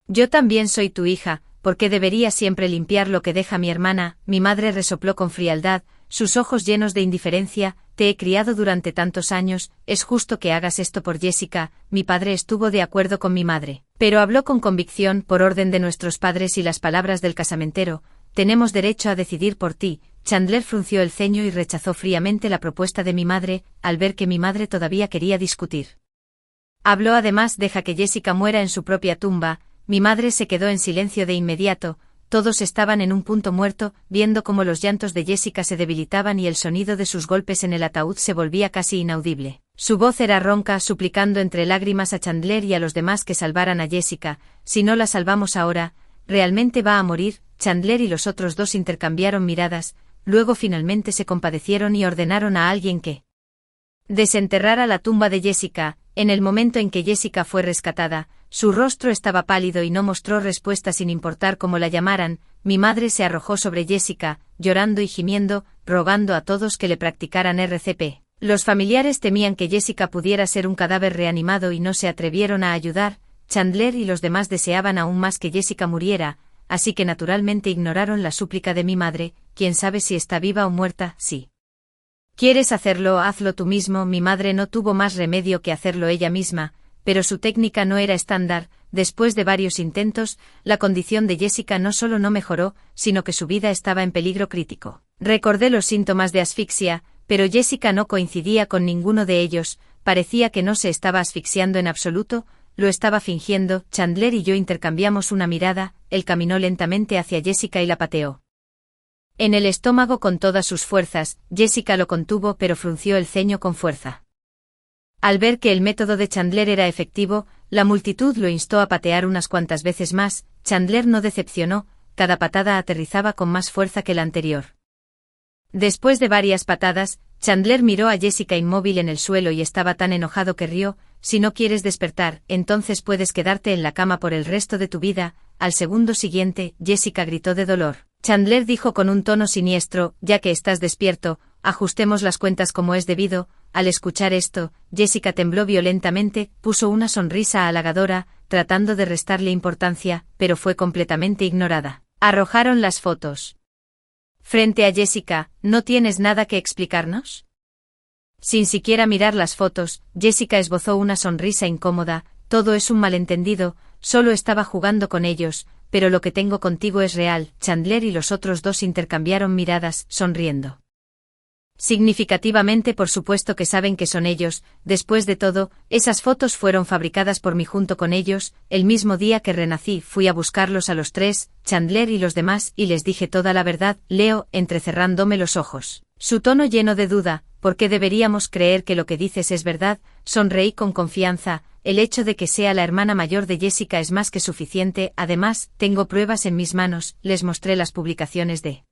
Yo también soy tu hija, ¿por qué debería siempre limpiar lo que deja mi hermana? Mi madre resopló con frialdad, sus ojos llenos de indiferencia: te he criado durante tantos años, ¿es justo que hagas esto por Jessica? Mi padre estuvo de acuerdo con mi madre, pero habló con convicción: por orden de nuestros padres y las palabras del casamentero, tenemos derecho a decidir por ti. Chandler frunció el ceño y rechazó fríamente la propuesta de mi madre, al ver que mi madre todavía quería discutir. Habló además: deja que Jessica muera en su propia tumba. Mi madre se quedó en silencio de inmediato. Todos estaban en un punto muerto, viendo cómo los llantos de Jessica se debilitaban y el sonido de sus golpes en el ataúd se volvía casi inaudible. Su voz era ronca, suplicando entre lágrimas a Chandler y a los demás que salvaran a Jessica. Si no la salvamos ahora, realmente va a morir. Chandler y los otros dos intercambiaron miradas, luego finalmente se compadecieron y ordenaron a alguien que desenterrara la tumba de Jessica. En el momento en que Jessica fue rescatada, su rostro estaba pálido y no mostró respuesta sin importar cómo la llamaran. Mi madre se arrojó sobre Jessica, llorando y gimiendo, rogando a todos que le practicaran RCP. Los familiares temían que Jessica pudiera ser un cadáver reanimado y no se atrevieron a ayudar. Chandler y los demás deseaban aún más que Jessica muriera, así que naturalmente ignoraron la súplica de mi madre: quién sabe si está viva o muerta. Sí. ¿Quieres hacerlo? Hazlo tú mismo. Mi madre no tuvo más remedio que hacerlo ella misma, pero su técnica no era estándar. Después de varios intentos, la condición de Jessica no solo no mejoró, sino que su vida estaba en peligro crítico. Recordé los síntomas de asfixia, pero Jessica no coincidía con ninguno de ellos. Parecía que no se estaba asfixiando en absoluto, lo estaba fingiendo. Chandler y yo intercambiamos una mirada. Él caminó lentamente hacia Jessica y la pateó en el estómago con todas sus fuerzas. Jessica lo contuvo, pero frunció el ceño con fuerza. Al ver que el método de Chandler era efectivo, la multitud lo instó a patear unas cuantas veces más. Chandler no decepcionó, cada patada aterrizaba con más fuerza que la anterior. Después de varias patadas, Chandler miró a Jessica inmóvil en el suelo y estaba tan enojado que rió: si no quieres despertar, entonces puedes quedarte en la cama por el resto de tu vida. Al segundo siguiente, Jessica gritó de dolor. Chandler dijo con un tono siniestro: ya que estás despierto, ajustemos las cuentas como es debido. Al escuchar esto, Jessica tembló violentamente, puso una sonrisa halagadora, tratando de restarle importancia, pero fue completamente ignorada. Arrojaron las fotos frente a Jessica. ¿No tienes nada que explicarnos? Sin siquiera mirar las fotos, Jessica esbozó una sonrisa incómoda. Todo es un malentendido, solo estaba jugando con ellos, pero lo que tengo contigo es real. Chandler y los otros dos intercambiaron miradas, sonriendo significativamente. Por supuesto que saben que son ellos. Después de todo, esas fotos fueron fabricadas por mí junto con ellos. El mismo día que renací fui a buscarlos a los tres, Chandler y los demás, y les dije toda la verdad. Leo, entrecerrándome los ojos, su tono lleno de duda: ¿por qué deberíamos creer que lo que dices es verdad? Sonreí con confianza: el hecho de que sea la hermana mayor de Jessica es más que suficiente. Además, tengo pruebas en mis manos. Les mostré las publicaciones de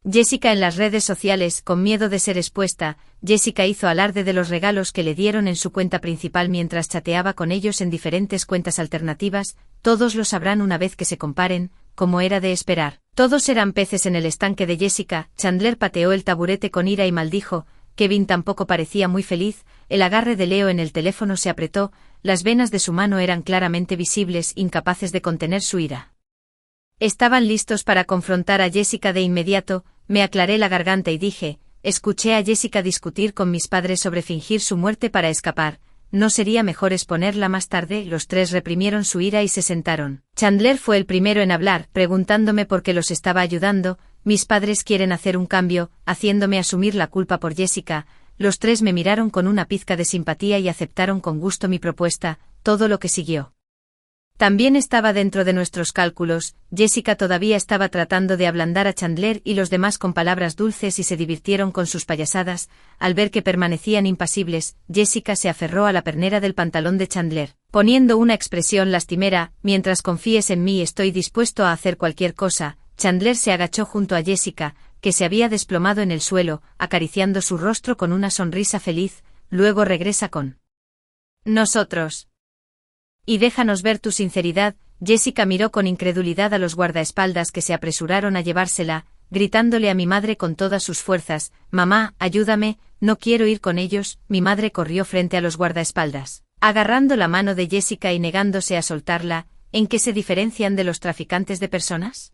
Jessica en las redes sociales, con miedo de ser expuesta, Jessica hizo alarde de los regalos que le dieron en su cuenta principal mientras chateaba con ellos en diferentes cuentas alternativas. Todos lo sabrán una vez que se comparen, como era de esperar. Todos eran peces en el estanque de Jessica. Chandler pateó el taburete con ira y maldijo. Kevin tampoco parecía muy feliz. El agarre de Leo en el teléfono se apretó, las venas de su mano eran claramente visibles, incapaces de contener su ira. Estaban listos para confrontar a Jessica de inmediato. Me aclaré la garganta y dije, escuché a Jessica discutir con mis padres sobre fingir su muerte para escapar. ¿No sería mejor exponerla más tarde? Los tres reprimieron su ira y se sentaron. Chandler fue el primero en hablar, preguntándome por qué los estaba ayudando. Mis padres quieren hacer un cambio, haciéndome asumir la culpa por Jessica. Los tres me miraron con una pizca de simpatía y aceptaron con gusto mi propuesta. Todo lo que siguió también estaba dentro de nuestros cálculos. Jessica todavía estaba tratando de ablandar a Chandler y los demás con palabras dulces y se divirtieron con sus payasadas. Al ver que permanecían impasibles, Jessica se aferró a la pernera del pantalón de Chandler, poniendo una expresión lastimera. Mientras confíes en mí, estoy dispuesto a hacer cualquier cosa. Chandler se agachó junto a Jessica, que se había desplomado en el suelo, acariciando su rostro con una sonrisa feliz. Luego regresa con nosotros y déjanos ver tu sinceridad. Jessica miró con incredulidad a los guardaespaldas que se apresuraron a llevársela, gritándole a mi madre con todas sus fuerzas, «Mamá, ayúdame, no quiero ir con ellos». Mi madre corrió frente a los guardaespaldas, agarrando la mano de Jessica y negándose a soltarla. ¿En qué se diferencian de los traficantes de personas?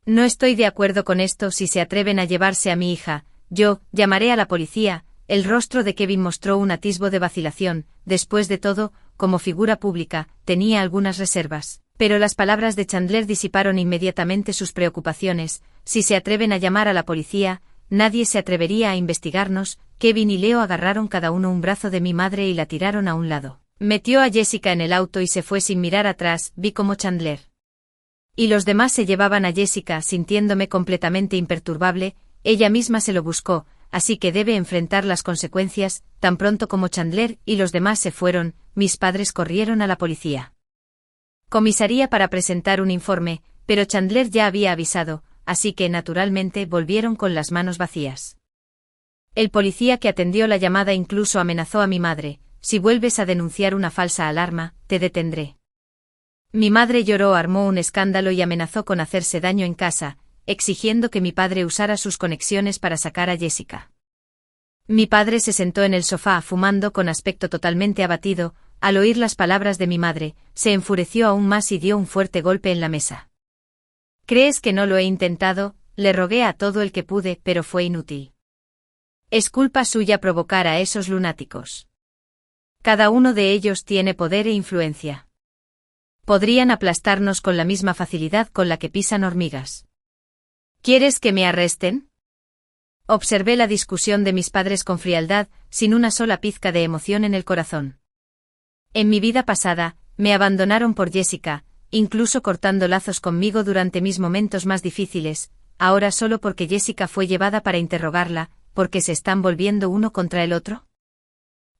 No estoy de acuerdo con esto. Si se atreven a llevarse a mi hija, yo llamaré a la policía. El rostro de Kevin mostró un atisbo de vacilación. Después de todo, como figura pública, tenía algunas reservas. Pero las palabras de Chandler disiparon inmediatamente sus preocupaciones. Si se atreven a llamar a la policía, nadie se atrevería a investigarnos. Kevin y Leo agarraron cada uno un brazo de mi madre y la tiraron a un lado. Metió a Jessica en el auto y se fue sin mirar atrás. Vi cómo Chandler y los demás se llevaban a Jessica, sintiéndome completamente imperturbable. Ella misma se lo buscó, así que debe enfrentar las consecuencias. Tan pronto como Chandler y los demás se fueron, mis padres corrieron a la policía comisaría para presentar un informe, pero Chandler ya había avisado, así que naturalmente volvieron con las manos vacías. El policía que atendió la llamada incluso amenazó a mi madre, «Si vuelves a denunciar una falsa alarma, te detendré». Mi madre lloró, armó un escándalo y amenazó con hacerse daño en casa, exigiendo que mi padre usara sus conexiones para sacar a Jessica. Mi padre se sentó en el sofá fumando con aspecto totalmente abatido. Al oír las palabras de mi madre, se enfureció aún más y dio un fuerte golpe en la mesa. «¿Crees que no lo he intentado?», le rogué a todo el que pude, pero fue inútil. Es culpa suya provocar a esos lunáticos. Cada uno de ellos tiene poder e influencia. Podrían aplastarnos con la misma facilidad con la que pisan hormigas. ¿Quieres que me arresten?». Observé la discusión de mis padres con frialdad, sin una sola pizca de emoción en el corazón. En mi vida pasada, me abandonaron por Jessica, incluso cortando lazos conmigo durante mis momentos más difíciles. Ahora solo porque Jessica fue llevada para interrogarla, ¿porque se están volviendo uno contra el otro?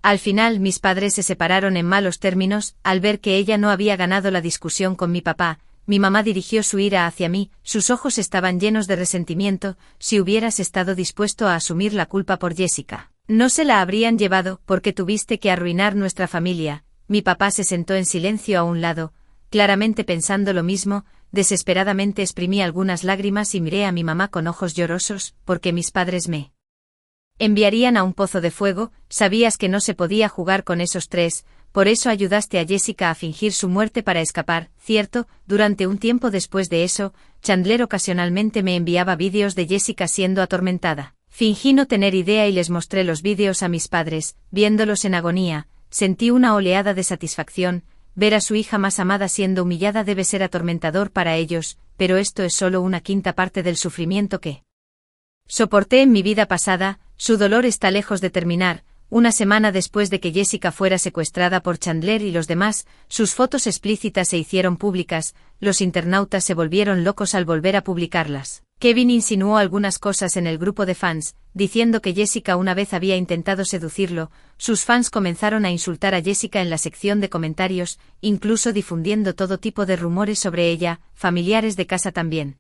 Al final mis padres se separaron en malos términos. Al ver que ella no había ganado la discusión con mi papá, mi mamá dirigió su ira hacia mí. Sus ojos estaban llenos de resentimiento. «Si hubieras estado dispuesto a asumir la culpa por Jessica, no se la habrían llevado, porque tuviste que arruinar nuestra familia». Mi papá se sentó en silencio a un lado, claramente pensando lo mismo. Desesperadamente exprimí algunas lágrimas y miré a mi mamá con ojos llorosos, porque mis padres me enviarían a un pozo de fuego. Sabías que no se podía jugar con esos tres, por eso ayudaste a Jessica a fingir su muerte para escapar, ¿cierto? Durante un tiempo después de eso, Chandler ocasionalmente me enviaba vídeos de Jessica siendo atormentada. Fingí no tener idea y les mostré los vídeos a mis padres. Viéndolos en agonía, sentí una oleada de satisfacción. Ver a su hija más amada siendo humillada debe ser atormentador para ellos, pero esto es solo una quinta parte del sufrimiento que soporté en mi vida pasada. Su dolor está lejos de terminar. Una semana después de que Jessica fuera secuestrada por Chandler y los demás, sus fotos explícitas se hicieron públicas. Los internautas se volvieron locos al volver a publicarlas. Kevin insinuó algunas cosas en el grupo de fans, diciendo que Jessica una vez había intentado seducirlo. Sus fans comenzaron a insultar a Jessica en la sección de comentarios, incluso difundiendo todo tipo de rumores sobre ella. Familiares de casa también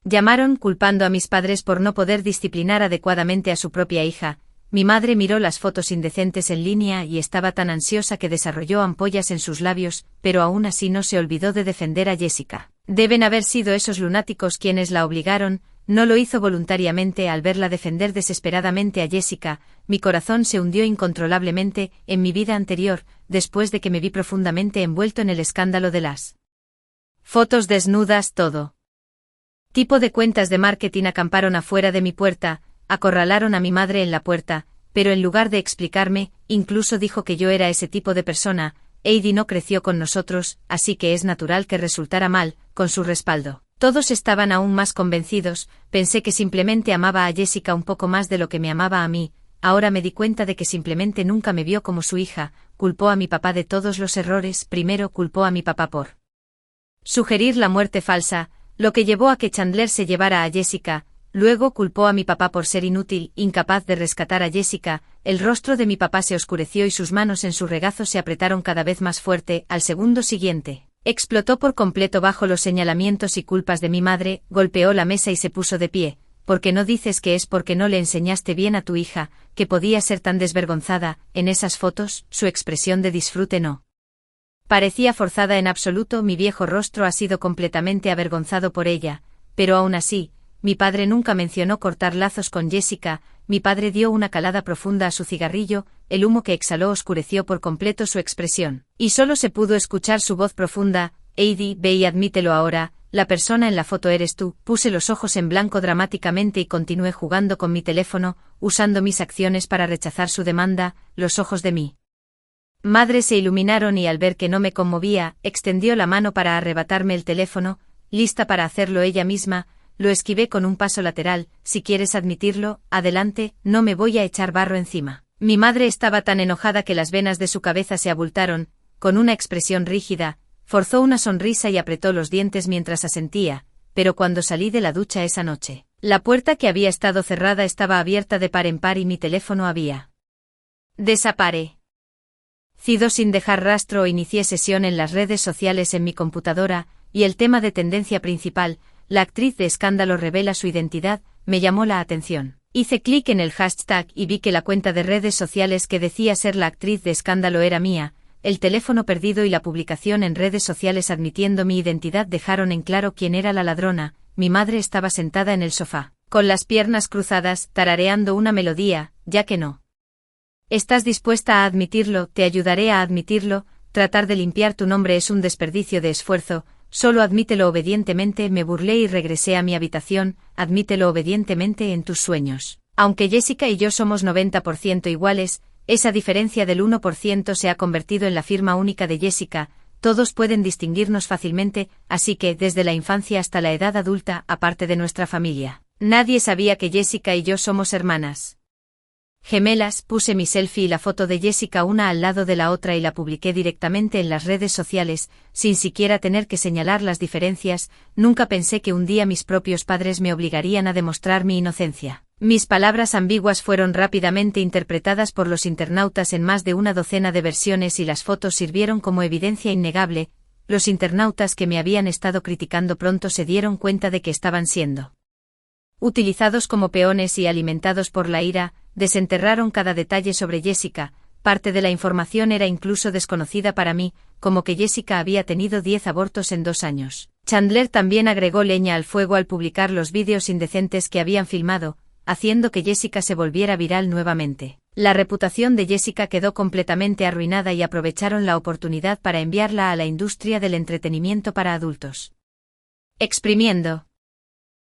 Llamaron culpando a mis padres por no poder disciplinar adecuadamente a su propia hija. Mi madre miró las fotos indecentes en línea y estaba tan ansiosa que desarrolló ampollas en sus labios, pero aún así no se olvidó de defender a Jessica. Deben haber sido esos lunáticos quienes la obligaron. No lo hizo voluntariamente. Al verla defender desesperadamente a Jessica, mi corazón se hundió incontrolablemente. En mi vida anterior, después de que me vi profundamente envuelto en el escándalo de las fotos desnudas, todo tipo de cuentas de marketing acamparon afuera de mi puerta, acorralaron a mi madre en la puerta, pero en lugar de explicarme, incluso dijo que yo era ese tipo de persona. Heidi no creció con nosotros, así que es natural que resultara mal, con su respaldo. Todos estaban aún más convencidos. Pensé que simplemente amaba a Jessica un poco más de lo que me amaba a mí. Ahora me di cuenta de que simplemente nunca me vio como su hija. Culpó a mi papá de todos los errores. Primero culpó a mi papá por sugerir la muerte falsa, lo que llevó a que Chandler se llevara a Jessica. Luego culpó a mi papá por ser inútil, incapaz de rescatar a Jessica. El rostro de mi papá se oscureció y sus manos en su regazo se apretaron cada vez más fuerte. Al segundo siguiente, explotó por completo bajo los señalamientos y culpas de mi madre. Golpeó la mesa y se puso de pie. ¿Por qué no dices que es porque no le enseñaste bien a tu hija, que podía ser tan desvergonzada? En esas fotos, su expresión de disfrute no parecía forzada en absoluto. Mi viejo rostro ha sido completamente avergonzado por ella, pero aún así, mi padre nunca mencionó cortar lazos con Jessica. Mi padre dio una calada profunda a su cigarrillo. El humo que exhaló oscureció por completo su expresión, y solo se pudo escuchar su voz profunda. Heidi, ve y admítelo ahora, la persona en la foto eres tú. Puse los ojos en blanco dramáticamente y continué jugando con mi teléfono, usando mis acciones para rechazar su demanda. Los ojos de mi madre se iluminaron y al ver que no me conmovía, extendió la mano para arrebatarme el teléfono, lista para hacerlo ella misma. Lo esquivé con un paso lateral. Si quieres admitirlo, adelante, no me voy a echar barro encima. Mi madre estaba tan enojada que las venas de su cabeza se abultaron. Con una expresión rígida, forzó una sonrisa y apretó los dientes mientras asentía. Pero cuando salí de la ducha esa noche, la puerta que había estado cerrada estaba abierta de par en par y mi teléfono había desaparecido sin dejar rastro. Inicié sesión en las redes sociales en mi computadora, y el tema de tendencia principal, la actriz de escándalo revela su identidad, me llamó la atención. Hice clic en el hashtag y vi que la cuenta de redes sociales que decía ser la actriz de escándalo era mía. El teléfono perdido y la publicación en redes sociales admitiendo mi identidad dejaron en claro quién era la ladrona. Mi madre estaba sentada en el sofá, con las piernas cruzadas, tarareando una melodía. Ya que no estás dispuesta a admitirlo, te ayudaré a admitirlo. Tratar de limpiar tu nombre es un desperdicio de esfuerzo. Solo admítelo obedientemente. Me burlé y regresé a mi habitación. Admítelo obedientemente en tus sueños. Aunque Jessica y yo somos 90% iguales, esa diferencia del 1% se ha convertido en la firma única de Jessica. Todos pueden distinguirnos fácilmente, así que, desde la infancia hasta la edad adulta, aparte de nuestra familia, nadie sabía que Jessica y yo somos hermanas gemelas. Puse mi selfie y la foto de Jessica una al lado de la otra y la publiqué directamente en las redes sociales, sin siquiera tener que señalar las diferencias. Nunca pensé que un día mis propios padres me obligarían a demostrar mi inocencia. Mis palabras ambiguas fueron rápidamente interpretadas por los internautas en más de una docena de versiones y las fotos sirvieron como evidencia innegable. Los internautas que me habían estado criticando pronto se dieron cuenta de que estaban siendo utilizados como peones y alimentados por la ira. Desenterraron cada detalle sobre Jessica. Parte de la información era incluso desconocida para mí, como que Jessica había tenido 10 abortos en 2 años. Chandler también agregó leña al fuego al publicar los vídeos indecentes que habían filmado, haciendo que Jessica se volviera viral nuevamente. La reputación de Jessica quedó completamente arruinada y aprovecharon la oportunidad para enviarla a la industria del entretenimiento para adultos, exprimiendo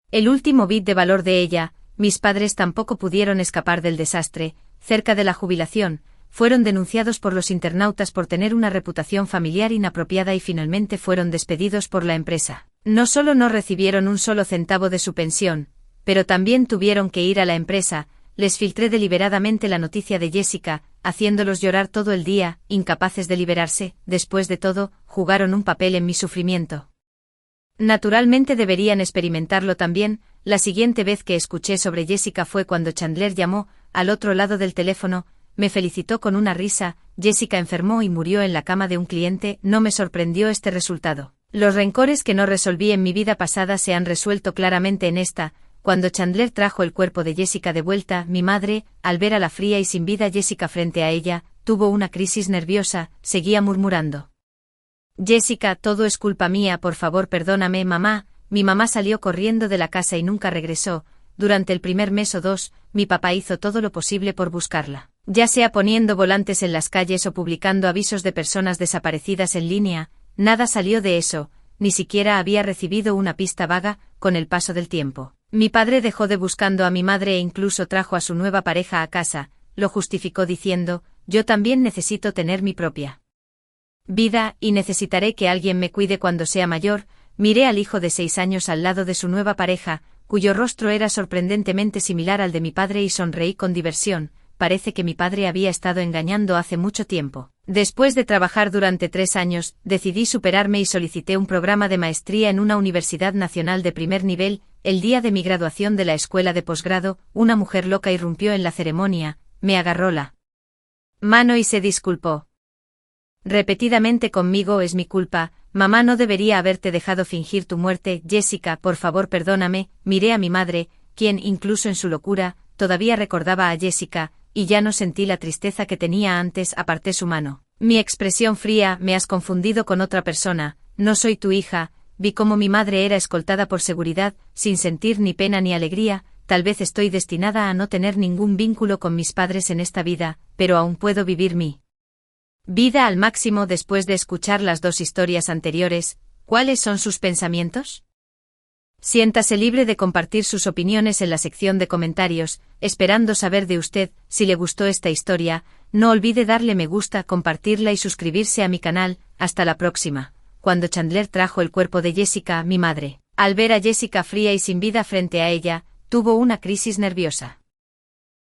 el último bit de valor de ella. Mis padres tampoco pudieron escapar del desastre. Cerca de la jubilación, fueron denunciados por los internautas por tener una reputación familiar inapropiada y finalmente fueron despedidos por la empresa. No solo no recibieron un solo centavo de su pensión, pero también tuvieron que ir a la empresa. Les filtré deliberadamente la noticia de Jessica, haciéndolos llorar todo el día, incapaces de liberarse. Después de todo, jugaron un papel en mi sufrimiento. Naturalmente deberían experimentarlo también. La siguiente vez que escuché sobre Jessica fue cuando Chandler llamó, al otro lado del teléfono, me felicitó con una risa. Jessica enfermó y murió en la cama de un cliente. No me sorprendió este resultado. Los rencores que no resolví en mi vida pasada se han resuelto claramente en esta. Cuando Chandler trajo el cuerpo de Jessica de vuelta, mi madre, al ver a la fría y sin vida Jessica frente a ella, tuvo una crisis nerviosa, seguía murmurando. Jessica, todo es culpa mía, por favor perdóname, mamá. Mi mamá salió corriendo de la casa y nunca regresó. Durante el primer mes o dos, mi papá hizo todo lo posible por buscarla. Ya sea poniendo volantes en las calles o publicando avisos de personas desaparecidas en línea, nada salió de eso, ni siquiera había recibido una pista vaga. Con el paso del tiempo, mi padre dejó de buscando a mi madre e incluso trajo a su nueva pareja a casa. Lo justificó diciendo, yo también necesito tener mi propia vida, y necesitaré que alguien me cuide cuando sea mayor. Miré al hijo de 6 años al lado de su nueva pareja, cuyo rostro era sorprendentemente similar al de mi padre, y sonreí con diversión. Parece que mi padre había estado engañando hace mucho tiempo. Después de trabajar durante 3 años, decidí superarme y solicité un programa de maestría en una universidad nacional de primer nivel. El día de mi graduación de la escuela de posgrado, una mujer loca irrumpió en la ceremonia, me agarró la mano y se disculpó repetidamente conmigo. Es mi culpa, mamá, no debería haberte dejado fingir tu muerte. Jessica, por favor perdóname. Miré a mi madre, quien, incluso en su locura, todavía recordaba a Jessica, y ya no sentí la tristeza que tenía antes. Aparté su mano. Mi expresión fría, me has confundido con otra persona, no soy tu hija. Vi cómo mi madre era escoltada por seguridad, sin sentir ni pena ni alegría. Tal vez estoy destinada a no tener ningún vínculo con mis padres en esta vida, pero aún puedo vivir mi vida al máximo. Después de escuchar las 2 historias anteriores, ¿cuáles son sus pensamientos? Siéntase libre de compartir sus opiniones en la sección de comentarios, esperando saber de usted. Si le gustó esta historia, no olvide darle me gusta, compartirla y suscribirse a mi canal. Hasta la próxima. Cuando Chandler trajo el cuerpo de Jessica, mi madre, al ver a Jessica fría y sin vida frente a ella, tuvo una crisis nerviosa.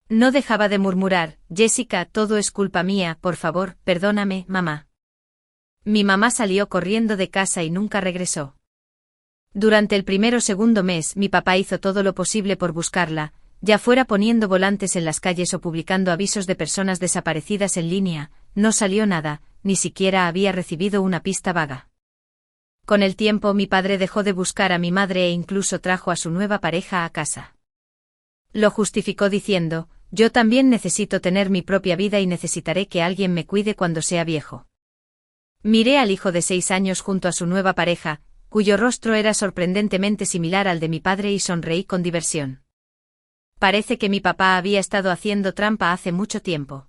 No dejaba de murmurar, Jessica, todo es culpa mía, por favor, perdóname, mamá. Mi mamá salió corriendo de casa y nunca regresó. Durante el primer o segundo mes, mi papá hizo todo lo posible por buscarla, ya fuera poniendo volantes en las calles o publicando avisos de personas desaparecidas en línea. No salió nada, ni siquiera había recibido una pista vaga. Con el tiempo, mi padre dejó de buscar a mi madre e incluso trajo a su nueva pareja a casa. Lo justificó diciendo, yo también necesito tener mi propia vida y necesitaré que alguien me cuide cuando sea viejo. Miré al hijo de 6 años junto a su nueva pareja, cuyo rostro era sorprendentemente similar al de mi padre, y sonreí con diversión. Parece que mi papá había estado haciendo trampa hace mucho tiempo.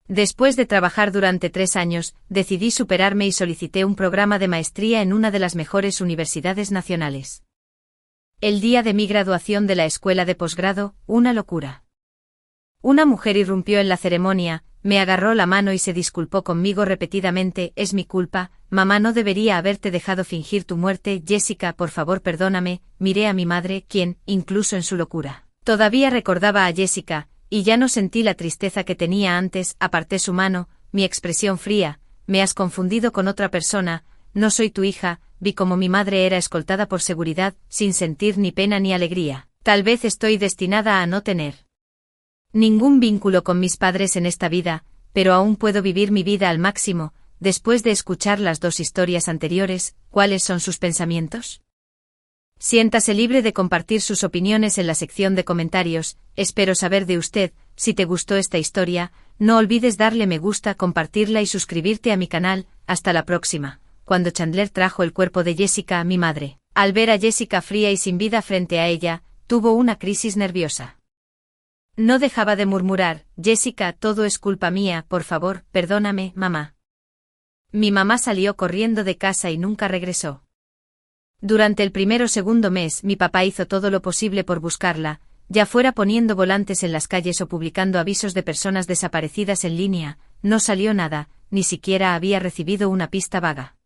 Después de trabajar durante 3 años, decidí superarme y solicité un programa de maestría en una de las mejores universidades nacionales. El día de mi graduación de la escuela de posgrado, una locura. Una mujer irrumpió en la ceremonia, me agarró la mano y se disculpó conmigo repetidamente, es mi culpa, mamá, no debería haberte dejado fingir tu muerte. Jessica, por favor perdóname. Miré a mi madre, quien, incluso en su locura, todavía recordaba a Jessica, y ya no sentí la tristeza que tenía antes. Aparté su mano, mi expresión fría, me has confundido con otra persona, no soy tu hija. Vi cómo mi madre era escoltada por seguridad, sin sentir ni pena ni alegría. Tal vez estoy destinada a no tener ningún vínculo con mis padres en esta vida, pero aún puedo vivir mi vida al máximo. Después de escuchar las 2 historias anteriores, ¿cuáles son sus pensamientos? Siéntase libre de compartir sus opiniones en la sección de comentarios. Espero saber de usted. Si te gustó esta historia, no olvides darle me gusta, compartirla y suscribirte a mi canal. Hasta la próxima. Cuando Chandler trajo el cuerpo de Jessica, mi madre, al ver a Jessica fría y sin vida frente a ella, tuvo una crisis nerviosa. No dejaba de murmurar, Jessica, todo es culpa mía, por favor, perdóname, mamá. Mi mamá salió corriendo de casa y nunca regresó. Durante el primer o segundo mes, mi papá hizo todo lo posible por buscarla, ya fuera poniendo volantes en las calles o publicando avisos de personas desaparecidas en línea. No salió nada, ni siquiera había recibido una pista vaga.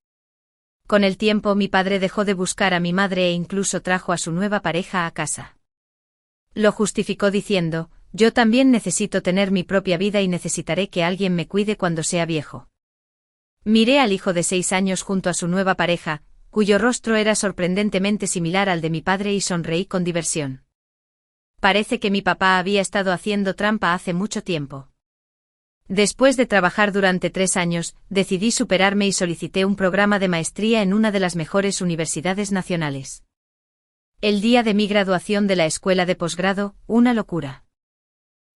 Con el tiempo, mi padre dejó de buscar a mi madre e incluso trajo a su nueva pareja a casa. Lo justificó diciendo, yo también necesito tener mi propia vida y necesitaré que alguien me cuide cuando sea viejo. Miré al hijo de 6 años junto a su nueva pareja, cuyo rostro era sorprendentemente similar al de mi padre, y sonreí con diversión. Parece que mi papá había estado haciendo trampa hace mucho tiempo. Después de trabajar durante 3 años, decidí superarme y solicité un programa de maestría en una de las mejores universidades nacionales. El día de mi graduación de la escuela de posgrado, una locura.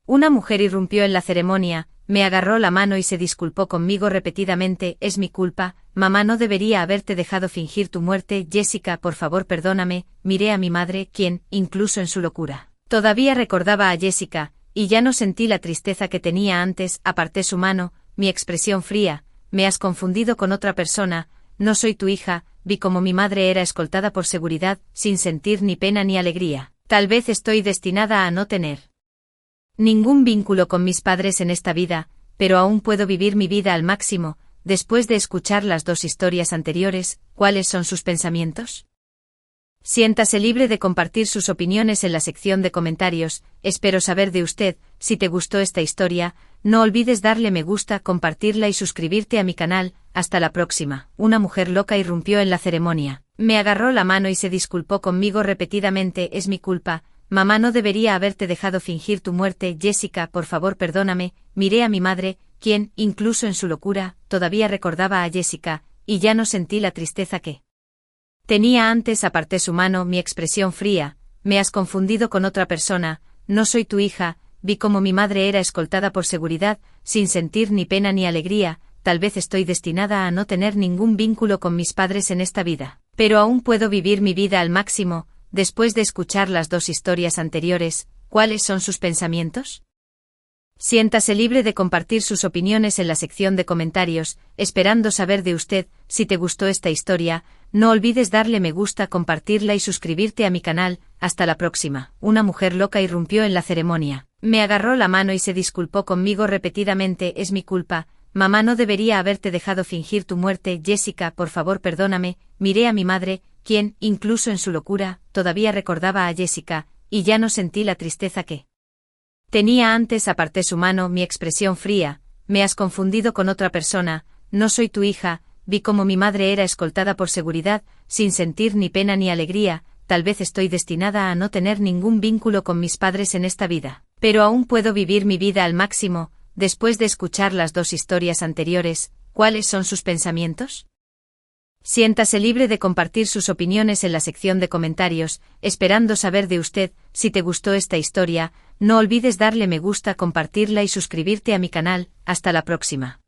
Una mujer irrumpió en la ceremonia, me agarró la mano y se disculpó conmigo repetidamente: es mi culpa, mamá, no debería haberte dejado fingir tu muerte, Jessica, por favor perdóname. Miré a mi madre, quien, incluso en su locura, todavía recordaba a Jessica, y ya no sentí la tristeza que tenía antes. Aparté su mano, mi expresión fría: me has confundido con otra persona, no soy tu hija. Vi como mi madre era escoltada por seguridad, sin sentir ni pena ni alegría. Tal vez estoy destinada a no tener ningún vínculo con mis padres en esta vida, pero aún puedo vivir mi vida al máximo. Después de escuchar las 2 historias anteriores, ¿cuáles son sus pensamientos? Siéntase libre de compartir sus opiniones en la sección de comentarios. Espero saber de usted. Si te gustó esta historia, no olvides darle me gusta, compartirla y suscribirte a mi canal. Hasta la próxima. Una mujer loca irrumpió en la ceremonia. Me agarró la mano y se disculpó conmigo repetidamente: es mi culpa, mamá, no debería haberte dejado fingir tu muerte, Jessica, por favor perdóname. Miré a mi madre, quien, incluso en su locura, todavía recordaba a Jessica, y ya no sentí la tristeza que tenía antes. Aparté su mano, mi expresión fría: me has confundido con otra persona, no soy tu hija. Vi como mi madre era escoltada por seguridad, sin sentir ni pena ni alegría. Tal vez estoy destinada a no tener ningún vínculo con mis padres en esta vida, pero aún puedo vivir mi vida al máximo. Después de escuchar las 2 historias anteriores, ¿cuáles son sus pensamientos? Siéntase libre de compartir sus opiniones en la sección de comentarios, esperando saber de usted. Si te gustó esta historia, no olvides darle me gusta, compartirla y suscribirte a mi canal. Hasta la próxima. Una mujer loca irrumpió en la ceremonia. Me agarró la mano y se disculpó conmigo repetidamente: es mi culpa, mamá, no debería haberte dejado fingir tu muerte, Jessica, por favor perdóname. Miré a mi madre, quien, incluso en su locura, todavía recordaba a Jessica, y ya no sentí la tristeza que tenía antes. Aparté su mano, mi expresión fría: me has confundido con otra persona, no soy tu hija. Vi como mi madre era escoltada por seguridad, sin sentir ni pena ni alegría. Tal vez estoy destinada a no tener ningún vínculo con mis padres en esta vida, pero aún puedo vivir mi vida al máximo. Después de escuchar las 2 historias anteriores, ¿cuáles son sus pensamientos? Siéntase libre de compartir sus opiniones en la sección de comentarios, esperando saber de usted. Si te gustó esta historia, no olvides darle me gusta, compartirla y suscribirte a mi canal. Hasta la próxima.